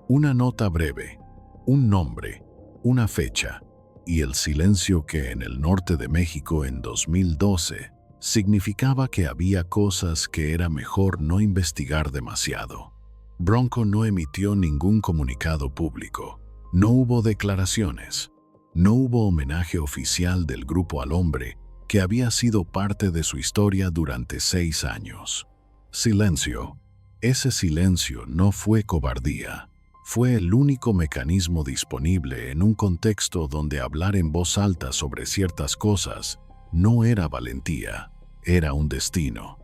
S1: Una nota breve, un nombre, una fecha y el silencio que en el norte de México en 2012 significaba que había cosas que era mejor no investigar demasiado. Bronco no emitió ningún comunicado público, no hubo declaraciones, no hubo homenaje oficial del grupo al hombre que había sido parte de su historia durante 6 años. Silencio. Ese silencio no fue cobardía. Fue el único mecanismo disponible en un contexto donde hablar en voz alta sobre ciertas cosas no era valentía, era un destino.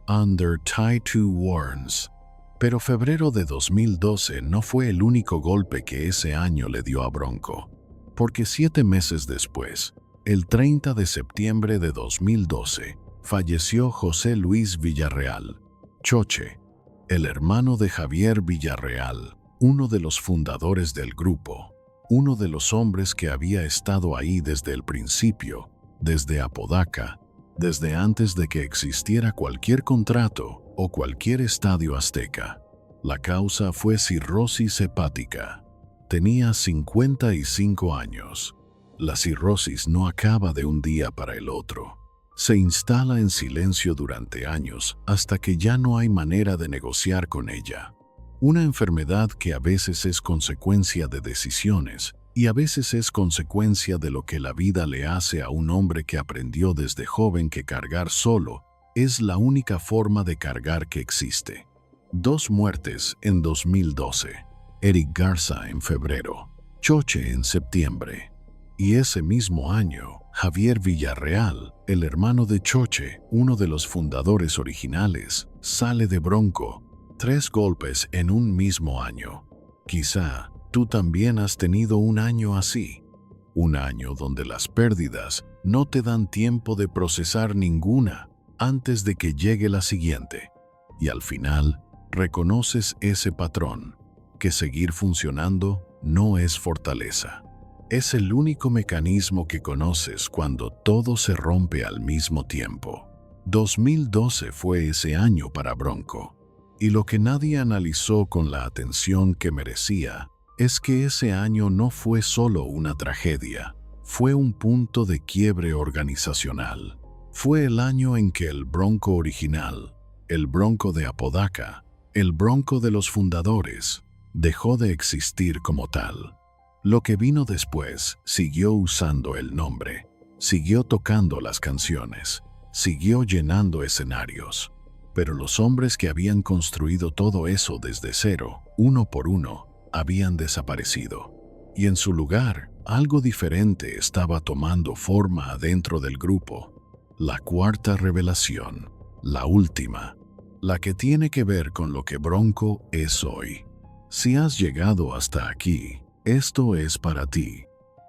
S1: Under tie two warns. Pero febrero de 2012 no fue el único golpe que ese año le dio a Bronco, porque 7 meses después, el 30 de septiembre de 2012, falleció José Luis Villarreal, Choche, el hermano de Javier Villarreal, uno de los fundadores del grupo, uno de los hombres que había estado ahí desde el principio, desde Apodaca, desde antes de que existiera cualquier contrato o cualquier estadio azteca. La causa fue cirrosis hepática. Tenía 55 años. La cirrosis no acaba de un día para el otro. Se instala en silencio durante años hasta que ya no hay manera de negociar con ella. Una enfermedad que a veces es consecuencia de decisiones Y a veces es consecuencia de lo que la vida le hace a un hombre que aprendió desde joven que cargar solo es la única forma de cargar que existe. 2 muertes en 2012. Eric Garza en febrero. Choche en septiembre. Y ese mismo año, Javier Villarreal, el hermano de Choche, uno de los fundadores originales, sale de Bronco. 3 golpes en un mismo año. Quizá tú también has tenido un año así. Un año donde las pérdidas no te dan tiempo de procesar ninguna antes de que llegue la siguiente. Y al final, reconoces ese patrón, que seguir funcionando no es fortaleza. Es el único mecanismo que conoces cuando todo se rompe al mismo tiempo. 2012 fue ese año para Bronco. Y lo que nadie analizó con la atención que merecía es que ese año no fue solo una tragedia, fue un punto de quiebre organizacional. Fue el año en que el Bronco original, el Bronco de Apodaca, el Bronco de los fundadores, dejó de existir como tal. Lo que vino después siguió usando el nombre, siguió tocando las canciones, siguió llenando escenarios. Pero los hombres que habían construido todo eso desde cero, uno por uno, habían desaparecido. Y en su lugar, algo diferente estaba tomando forma adentro del grupo. La cuarta revelación, la última, la que tiene que ver con lo que Bronco es hoy. Si has llegado hasta aquí, esto es para ti,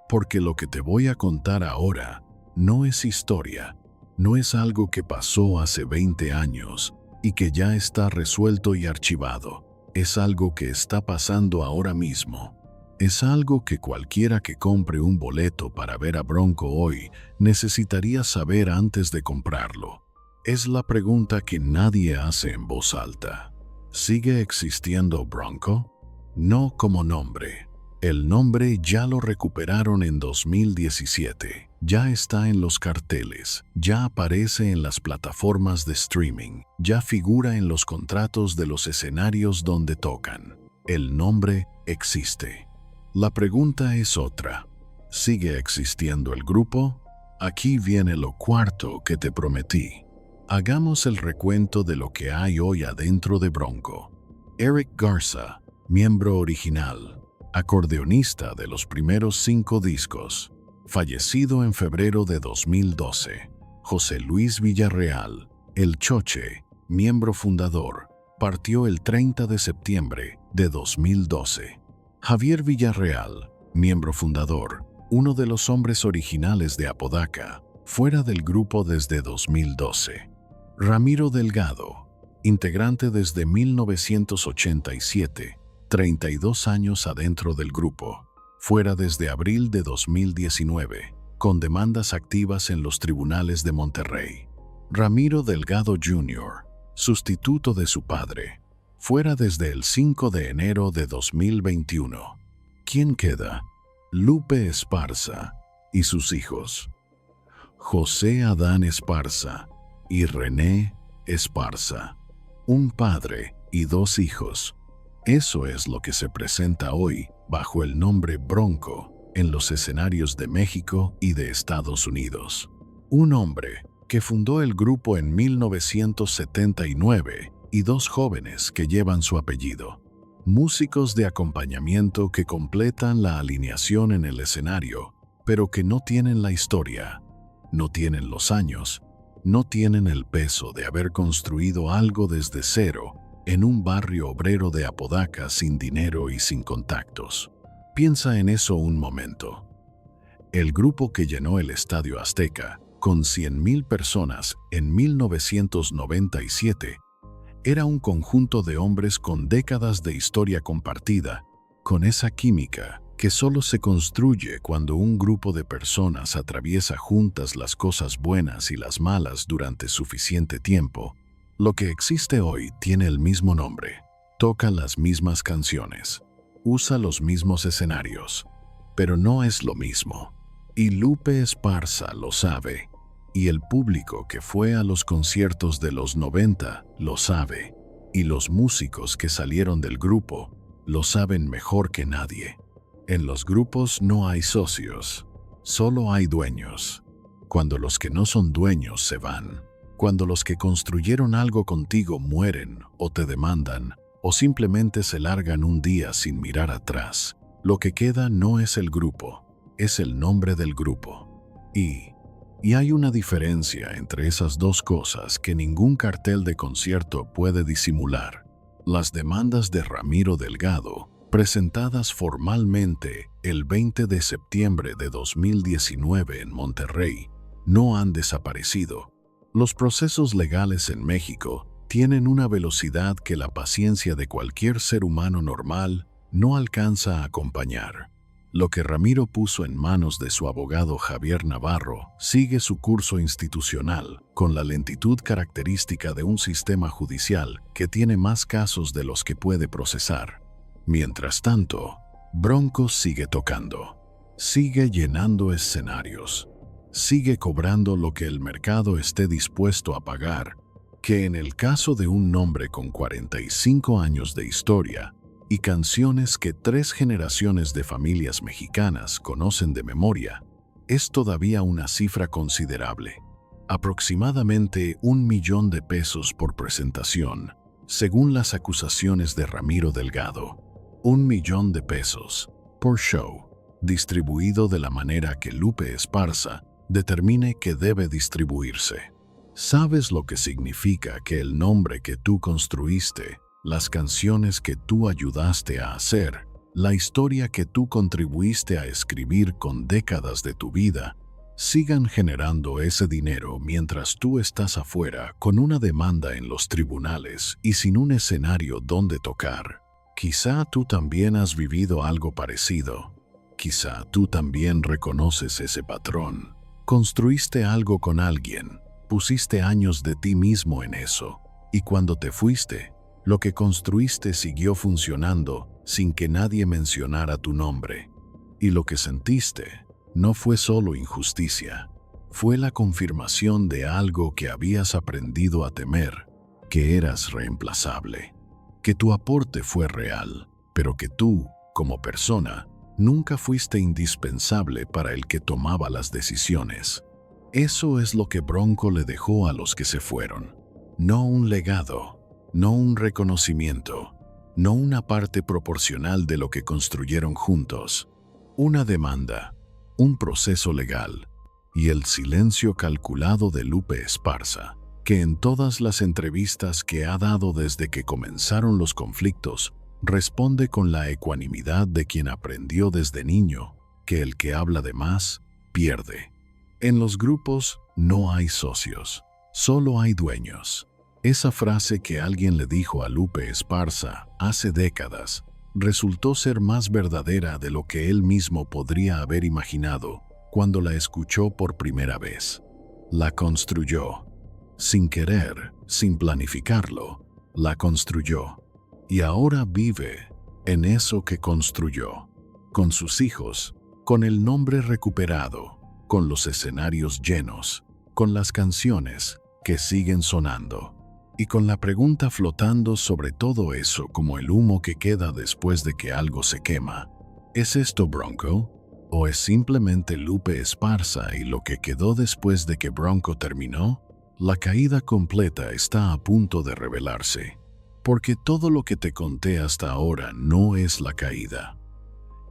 S1: porque lo que te voy a contar ahora no es historia, no es algo que pasó hace 20 años y que ya está resuelto y archivado. Es algo que está pasando ahora mismo. Es algo que cualquiera que compre un boleto para ver a Bronco hoy necesitaría saber antes de comprarlo. Es la pregunta que nadie hace en voz alta. ¿Sigue existiendo Bronco? No como nombre. El nombre ya lo recuperaron en 2017. Ya está en los carteles, ya aparece en las plataformas de streaming, ya figura en los contratos de los escenarios donde tocan. El nombre existe. La pregunta es otra. ¿Sigue existiendo el grupo? Aquí viene lo cuarto que te prometí. Hagamos el recuento de lo que hay hoy adentro de Bronco. Eric Garza, miembro original, acordeonista de los primeros 5 discos, fallecido en febrero de 2012. José Luis Villarreal, el Choche, miembro fundador, partió el 30 de septiembre de 2012. Javier Villarreal, miembro fundador, uno de los hombres originales de Apodaca, fuera del grupo desde 2012. Ramiro Delgado, integrante desde 1987, 32 años adentro del grupo, fuera desde abril de 2019, con demandas activas en los tribunales de Monterrey. Ramiro Delgado Jr., sustituto de su padre, fuera desde el 5 de enero de 2021. ¿Quién queda? Lupe Esparza y sus hijos. José Adán Esparza y René Esparza. Un padre y 2 hijos. Eso es lo que se presenta hoy bajo el nombre Bronco en los escenarios de México y de Estados Unidos. Un hombre que fundó el grupo en 1979 y 2 jóvenes que llevan su apellido. Músicos de acompañamiento que completan la alineación en el escenario, pero que no tienen la historia, no tienen los años, no tienen el peso de haber construido algo desde cero en un barrio obrero de Apodaca sin dinero y sin contactos. Piensa en eso un momento. El grupo que llenó el Estadio Azteca con 100,000 personas en 1997 era un conjunto de hombres con décadas de historia compartida, con esa química que solo se construye cuando un grupo de personas atraviesa juntas las cosas buenas y las malas durante suficiente tiempo. Lo que existe hoy tiene el mismo nombre, toca las mismas canciones, usa los mismos escenarios, pero no es lo mismo. Y Lupe Esparza lo sabe, y el público que fue a los conciertos de los 90 lo sabe, y los músicos que salieron del grupo lo saben mejor que nadie. En los grupos no hay socios, solo hay dueños. Cuando los que no son dueños se van, cuando los que construyeron algo contigo mueren o te demandan, o simplemente se largan un día sin mirar atrás, lo que queda no es el grupo, es el nombre del grupo. Y hay una diferencia entre esas dos cosas que ningún cartel de concierto puede disimular. Las demandas de Ramiro Delgado, presentadas formalmente el 20 de septiembre de 2019 en Monterrey, no han desaparecido. Los procesos legales en México tienen una velocidad que la paciencia de cualquier ser humano normal no alcanza a acompañar. Lo que Ramiro puso en manos de su abogado Javier Navarro sigue su curso institucional, con la lentitud característica de un sistema judicial que tiene más casos de los que puede procesar. Mientras tanto, Bronco sigue tocando, sigue llenando escenarios, sigue cobrando lo que el mercado esté dispuesto a pagar, que en el caso de un nombre con 45 años de historia, y canciones que 3 generaciones de familias mexicanas conocen de memoria, es todavía una cifra considerable. Aproximadamente $1,000,000 por presentación, según las acusaciones de Ramiro Delgado. $1,000,000 por show, distribuido de la manera que Lupe Esparza determine que debe distribuirse. ¿Sabes lo que significa que el nombre que tú construiste, las canciones que tú ayudaste a hacer, la historia que tú contribuiste a escribir con décadas de tu vida, sigan generando ese dinero mientras tú estás afuera con una demanda en los tribunales y sin un escenario donde tocar? Quizá tú también has vivido algo parecido. Quizá tú también reconoces ese patrón. Construiste algo con alguien, pusiste años de ti mismo en eso, y cuando te fuiste, lo que construiste siguió funcionando sin que nadie mencionara tu nombre. Y lo que sentiste no fue solo injusticia, fue la confirmación de algo que habías aprendido a temer, que eras reemplazable, que tu aporte fue real, pero que tú, como persona, nunca fuiste indispensable para el que tomaba las decisiones. Eso es lo que Bronco le dejó a los que se fueron. No un legado, no un reconocimiento, no una parte proporcional de lo que construyeron juntos. Una demanda, un proceso legal y el silencio calculado de Lupe Esparza, que en todas las entrevistas que ha dado desde que comenzaron los conflictos, responde con la ecuanimidad de quien aprendió desde niño que el que habla de más, pierde. En los grupos no hay socios, solo hay dueños. Esa frase que alguien le dijo a Lupe Esparza hace décadas resultó ser más verdadera de lo que él mismo podría haber imaginado cuando la escuchó por primera vez. La construyó. Sin querer, sin planificarlo, la construyó. Y ahora vive en eso que construyó. Con sus hijos, con el nombre recuperado, con los escenarios llenos, con las canciones que siguen sonando. Y con la pregunta flotando sobre todo eso como el humo que queda después de que algo se quema. ¿Es esto Bronco? ¿O es simplemente Lupe Esparza y lo que quedó después de que Bronco terminó? La caída completa está a punto de revelarse, porque todo lo que te conté hasta ahora no es la caída.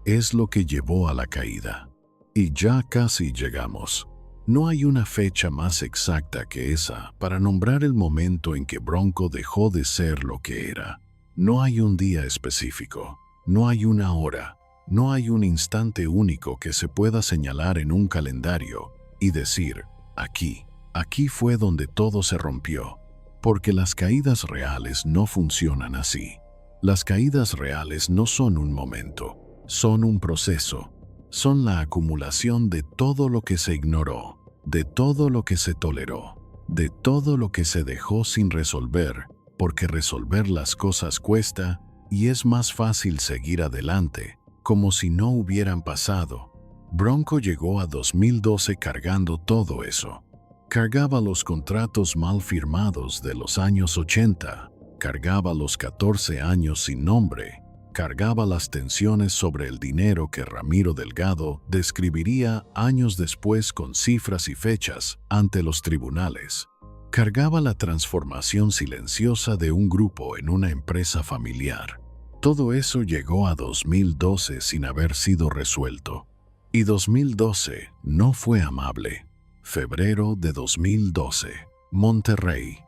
S1: Es lo que llevó a la caída. Y ya casi llegamos. No hay una fecha más exacta que esa para nombrar el momento en que Bronco dejó de ser lo que era. No hay un día específico, no hay una hora, no hay un instante único que se pueda señalar en un calendario y decir, aquí fue donde todo se rompió, porque las caídas reales no funcionan así. Las caídas reales no son un momento, son un proceso, son la acumulación de todo lo que se ignoró, de todo lo que se toleró, de todo lo que se dejó sin resolver, porque resolver las cosas cuesta y es más fácil seguir adelante, como si no hubieran pasado. Bronco llegó a 2012 cargando todo eso. Cargaba los contratos mal firmados de los años 80, cargaba los 14 años sin nombre, cargaba las tensiones sobre el dinero que Ramiro Delgado describiría años después con cifras y fechas ante los tribunales. Cargaba la transformación silenciosa de un grupo en una empresa familiar. Todo eso llegó a 2012 sin haber sido resuelto. Y 2012 no fue amable. Febrero de 2012, Monterrey.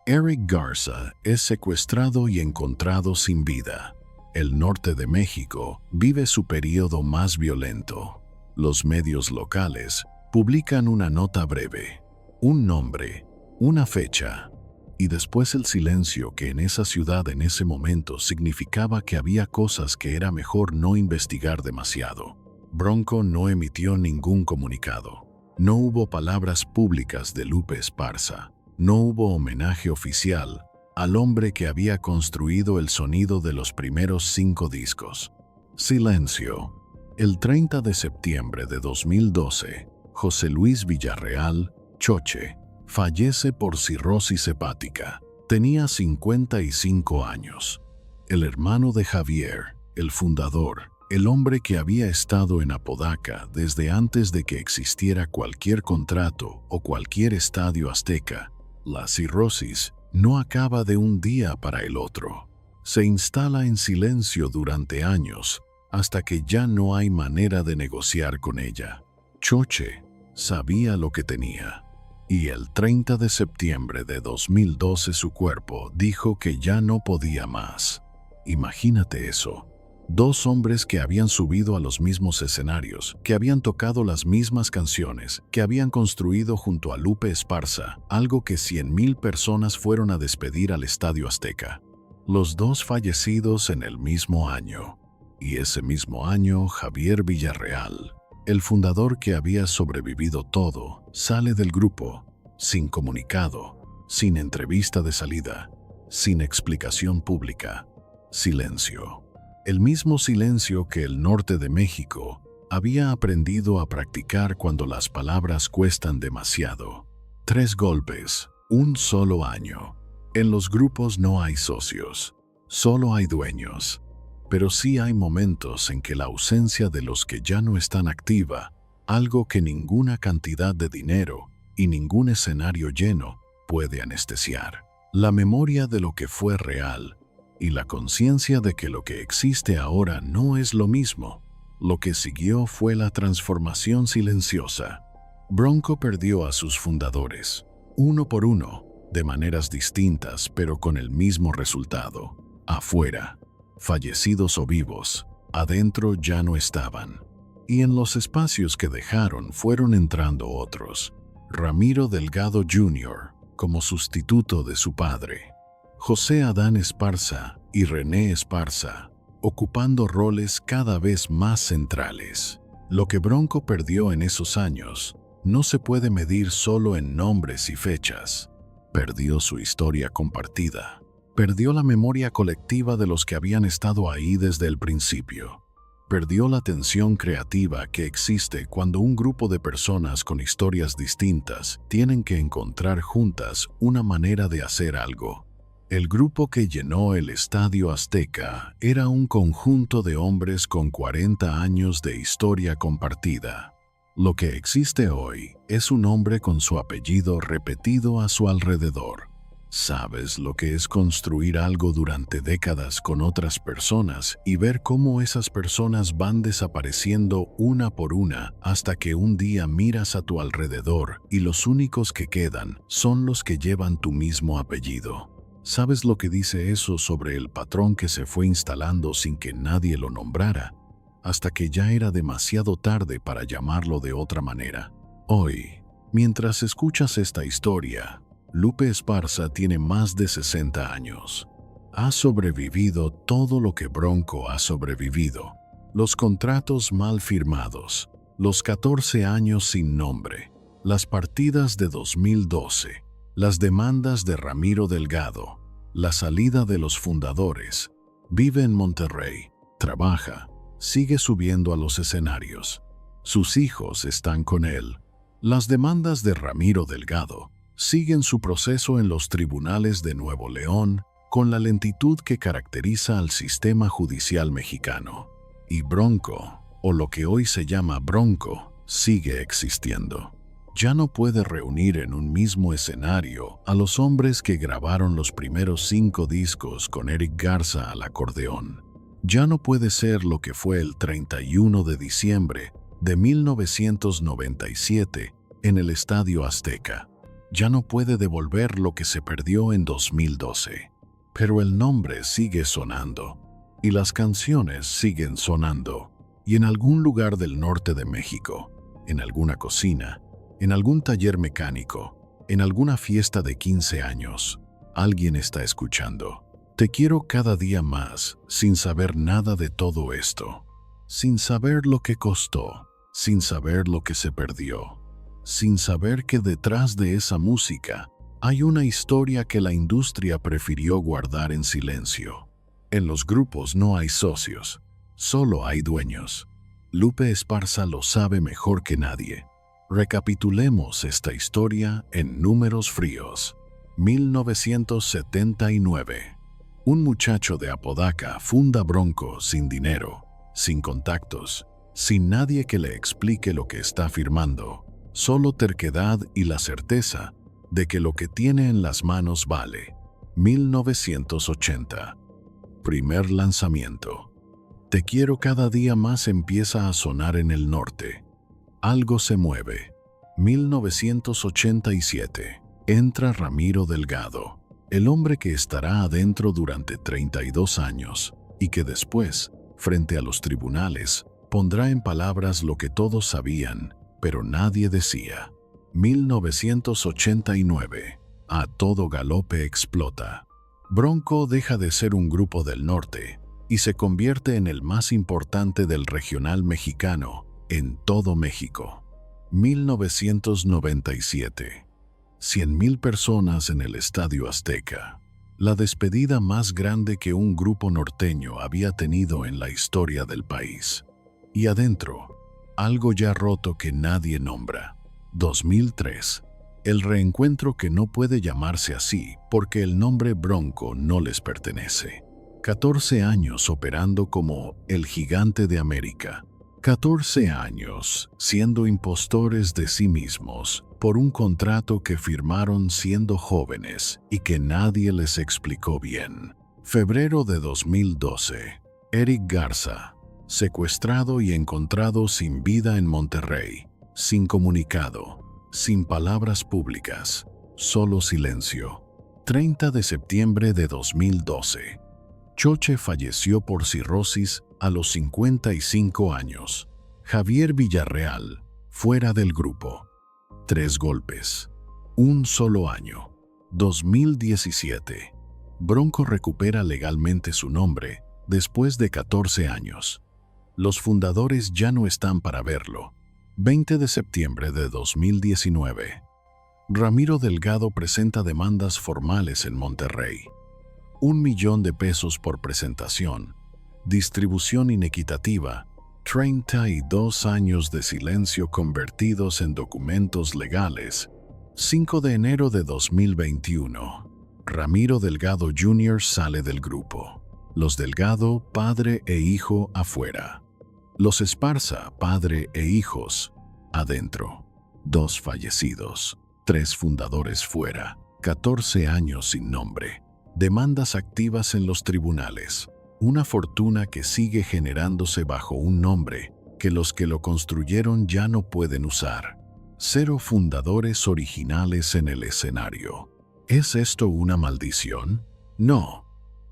S1: Eric Garza es secuestrado y encontrado sin vida. El norte de México vive su periodo más violento. Los medios locales publican una nota breve, un nombre, una fecha, y después el silencio que en esa ciudad en ese momento significaba que había cosas que era mejor no investigar demasiado. Bronco no emitió ningún comunicado. No hubo palabras públicas de Lupe Esparza. No hubo homenaje oficial al hombre que había construido el sonido de los primeros 5 discos. Silencio. El 30 de septiembre de 2012, José Luis Villarreal, Choche, fallece por cirrosis hepática. Tenía 55 años. El hermano de Javier, el fundador, el hombre que había estado en Apodaca desde antes de que existiera cualquier contrato o cualquier estadio azteca. La cirrosis no acaba de un día para el otro. Se instala en silencio durante años hasta que ya no hay manera de negociar con ella. Choche sabía lo que tenía. Y el 30 de septiembre de 2012 su cuerpo dijo que ya no podía más. Imagínate eso. 2 hombres que habían subido a los mismos escenarios, que habían tocado las mismas canciones, que habían construido junto a Lupe Esparza, algo que 100,000 personas fueron a despedir al Estadio Azteca. Los 2 fallecidos en el mismo año. Y ese mismo año, Javier Villarreal, el fundador que había sobrevivido todo, sale del grupo, sin comunicado, sin entrevista de salida, sin explicación pública. Silencio. El mismo silencio que el norte de México había aprendido a practicar cuando las palabras cuestan demasiado. 3 golpes, un solo año. En los grupos no hay socios, solo hay dueños. Pero sí hay momentos en que la ausencia de los que ya no están activa, algo que ninguna cantidad de dinero y ningún escenario lleno puede anestesiar. La memoria de lo que fue real y la conciencia de que lo que existe ahora no es lo mismo. Lo que siguió fue la transformación silenciosa. Bronco perdió a sus fundadores, uno por uno, de maneras distintas pero con el mismo resultado. Afuera, fallecidos o vivos, adentro ya no estaban. Y en los espacios que dejaron fueron entrando otros. Ramiro Delgado Jr. como sustituto de su padre. José Adán Esparza y René Esparza, ocupando roles cada vez más centrales. Lo que Bronco perdió en esos años no se puede medir solo en nombres y fechas. Perdió su historia compartida. Perdió la memoria colectiva de los que habían estado ahí desde el principio. Perdió la tensión creativa que existe cuando un grupo de personas con historias distintas tienen que encontrar juntas una manera de hacer algo. El grupo que llenó el Estadio Azteca era un conjunto de hombres con 40 años de historia compartida. Lo que existe hoy es un hombre con su apellido repetido a su alrededor. ¿Sabes lo que es construir algo durante décadas con otras personas y ver cómo esas personas van desapareciendo una por una hasta que un día miras a tu alrededor y los únicos que quedan son los que llevan tu mismo apellido? ¿Sabes lo que dice eso sobre el patrón que se fue instalando sin que nadie lo nombrara, hasta que ya era demasiado tarde para llamarlo de otra manera? Hoy, mientras escuchas esta historia, Lupe Esparza tiene más de 60 años. Ha sobrevivido todo lo que Bronco ha sobrevivido. Los contratos mal firmados, los 14 años sin nombre, las partidas de 2012, las demandas de Ramiro Delgado, la salida de los fundadores. Vive en Monterrey, trabaja, sigue subiendo a los escenarios. Sus hijos están con él. Las demandas de Ramiro Delgado siguen su proceso en los tribunales de Nuevo León, con la lentitud que caracteriza al sistema judicial mexicano. Y Bronco, o lo que hoy se llama Bronco, sigue existiendo. Ya no puede reunir en un mismo escenario a los hombres que grabaron los primeros 5 discos con Eric Garza al acordeón. Ya no puede ser lo que fue el 31 de diciembre de 1997 en el Estadio Azteca. Ya no puede devolver lo que se perdió en 2012. Pero el nombre sigue sonando, y las canciones siguen sonando, y en algún lugar del norte de México, en alguna cocina, en algún taller mecánico, en alguna fiesta de 15 años, alguien está escuchando. Te quiero cada día más, sin saber nada de todo esto, sin saber lo que costó, sin saber lo que se perdió, sin saber que detrás de esa música hay una historia que la industria prefirió guardar en silencio. En los grupos no hay socios, solo hay dueños. Lupe Esparza lo sabe mejor que nadie. Recapitulemos esta historia en números fríos. 1979. Un muchacho de Apodaca funda Bronco sin dinero, sin contactos, sin nadie que le explique lo que está firmando, solo terquedad y la certeza de que lo que tiene en las manos vale. 1980. Primer lanzamiento. Te quiero cada día más empieza a sonar en el norte. Algo se mueve. 1987. Entra Ramiro Delgado, el hombre que estará adentro durante 32 años y que después, frente a los tribunales, pondrá en palabras lo que todos sabían, pero nadie decía. 1989. A todo galope explota. Bronco deja de ser un grupo del norte y se convierte en el más importante del regional mexicano en todo México. 1997. 100,000 personas en el Estadio Azteca. La despedida más grande que un grupo norteño había tenido en la historia del país. Y adentro, algo ya roto que nadie nombra. 2003. El reencuentro que no puede llamarse así porque el nombre Bronco no les pertenece. 14 años operando como el Gigante de América. 14 años siendo impostores de sí mismos por un contrato que firmaron siendo jóvenes y que nadie les explicó bien. Febrero de 2012. Eric Garza, secuestrado y encontrado sin vida en Monterrey, sin comunicado, sin palabras públicas, solo silencio. 30 de septiembre de 2012. Choche falleció por cirrosis a los 55 años. Javier Villarreal, fuera del grupo. 3 golpes. Un solo año. 2017. Bronco recupera legalmente su nombre después de 14 años. Los fundadores ya no están para verlo. 20 de septiembre de 2019. Ramiro Delgado presenta demandas formales en Monterrey. 1 millón de pesos por presentación. Distribución inequitativa. 32 años de silencio convertidos en documentos legales. 5 de enero de 2021. Ramiro Delgado Jr. sale del grupo. Los Delgado, padre e hijo, afuera. Los Esparza, padre e hijos, adentro. 2 fallecidos. 3 fundadores fuera. 14 años sin nombre. Demandas activas en los tribunales. Una fortuna que sigue generándose bajo un nombre que los que lo construyeron ya no pueden usar. 0 fundadores originales en el escenario. ¿Es esto una maldición? No.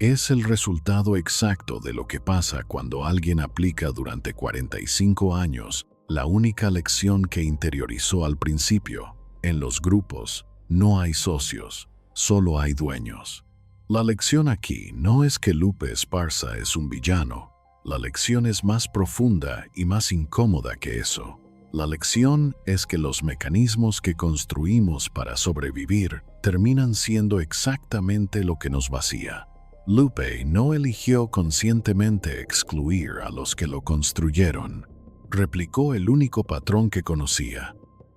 S1: Es el resultado exacto de lo que pasa cuando alguien aplica durante 45 años la única lección que interiorizó al principio. En los grupos no hay socios, solo hay dueños. La lección aquí no es que Lupe Esparza es un villano. La lección es más profunda y más incómoda que eso. La lección es que los mecanismos que construimos para sobrevivir terminan siendo exactamente lo que nos vacía. Lupe no eligió conscientemente excluir a los que lo construyeron. Replicó el único patrón que conocía,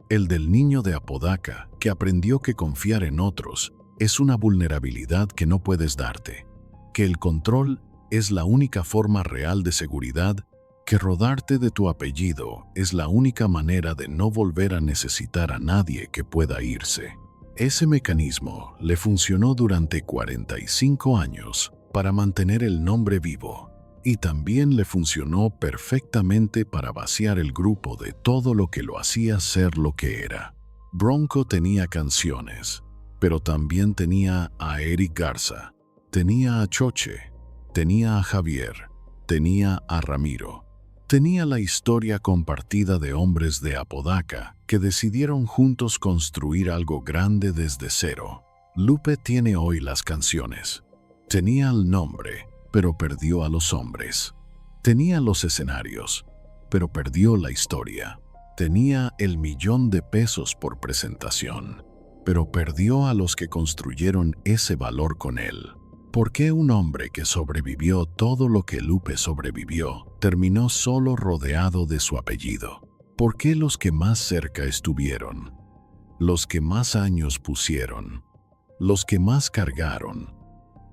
S1: el del niño de Apodaca que aprendió que confiar en otros es una vulnerabilidad que no puedes darte, que el control es la única forma real de seguridad, que rodarte de tu apellido es la única manera de no volver a necesitar a nadie que pueda irse. Ese mecanismo le funcionó durante 45 años para mantener el nombre vivo, y también le funcionó perfectamente para vaciar el grupo de todo lo que lo hacía ser lo que era. Bronco tenía canciones, pero también tenía a Eric Garza, tenía a Choche, tenía a Javier, tenía a Ramiro. Tenía la historia compartida de hombres de Apodaca que decidieron juntos construir algo grande desde cero. Lupe tiene hoy las canciones. Tenía el nombre, pero perdió a los hombres. Tenía los escenarios, pero perdió la historia. Tenía el $1,000,000 por presentación, pero perdió a los que construyeron ese valor con él. ¿Por qué un hombre que sobrevivió todo lo que Lupe sobrevivió terminó solo rodeado de su apellido? ¿Por qué los que más cerca estuvieron, los que más años pusieron, los que más cargaron,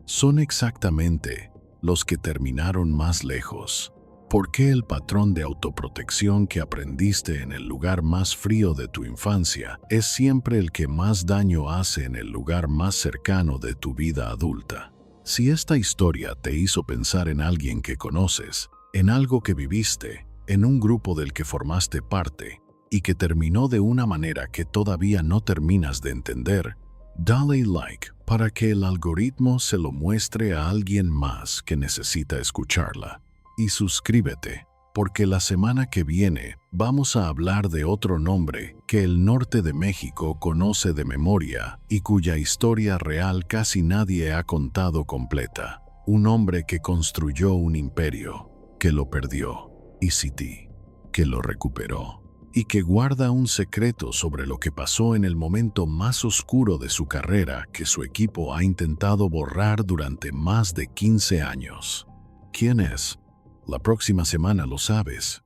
S1: son exactamente los que terminaron más lejos? ¿Por qué el patrón de autoprotección que aprendiste en el lugar más frío de tu infancia es siempre el que más daño hace en el lugar más cercano de tu vida adulta? Si esta historia te hizo pensar en alguien que conoces, en algo que viviste, en un grupo del que formaste parte, y que terminó de una manera que todavía no terminas de entender, dale like para que el algoritmo se lo muestre a alguien más que necesita escucharla. Y suscríbete, porque la semana que viene vamos a hablar de otro nombre que el norte de México conoce de memoria y cuya historia real casi nadie ha contado completa. Un hombre que construyó un imperio, que lo perdió, y Siti, que lo recuperó, y que guarda un secreto sobre lo que pasó en el momento más oscuro de su carrera que su equipo ha intentado borrar durante más de 15 años. ¿Quién es? La próxima semana lo sabes.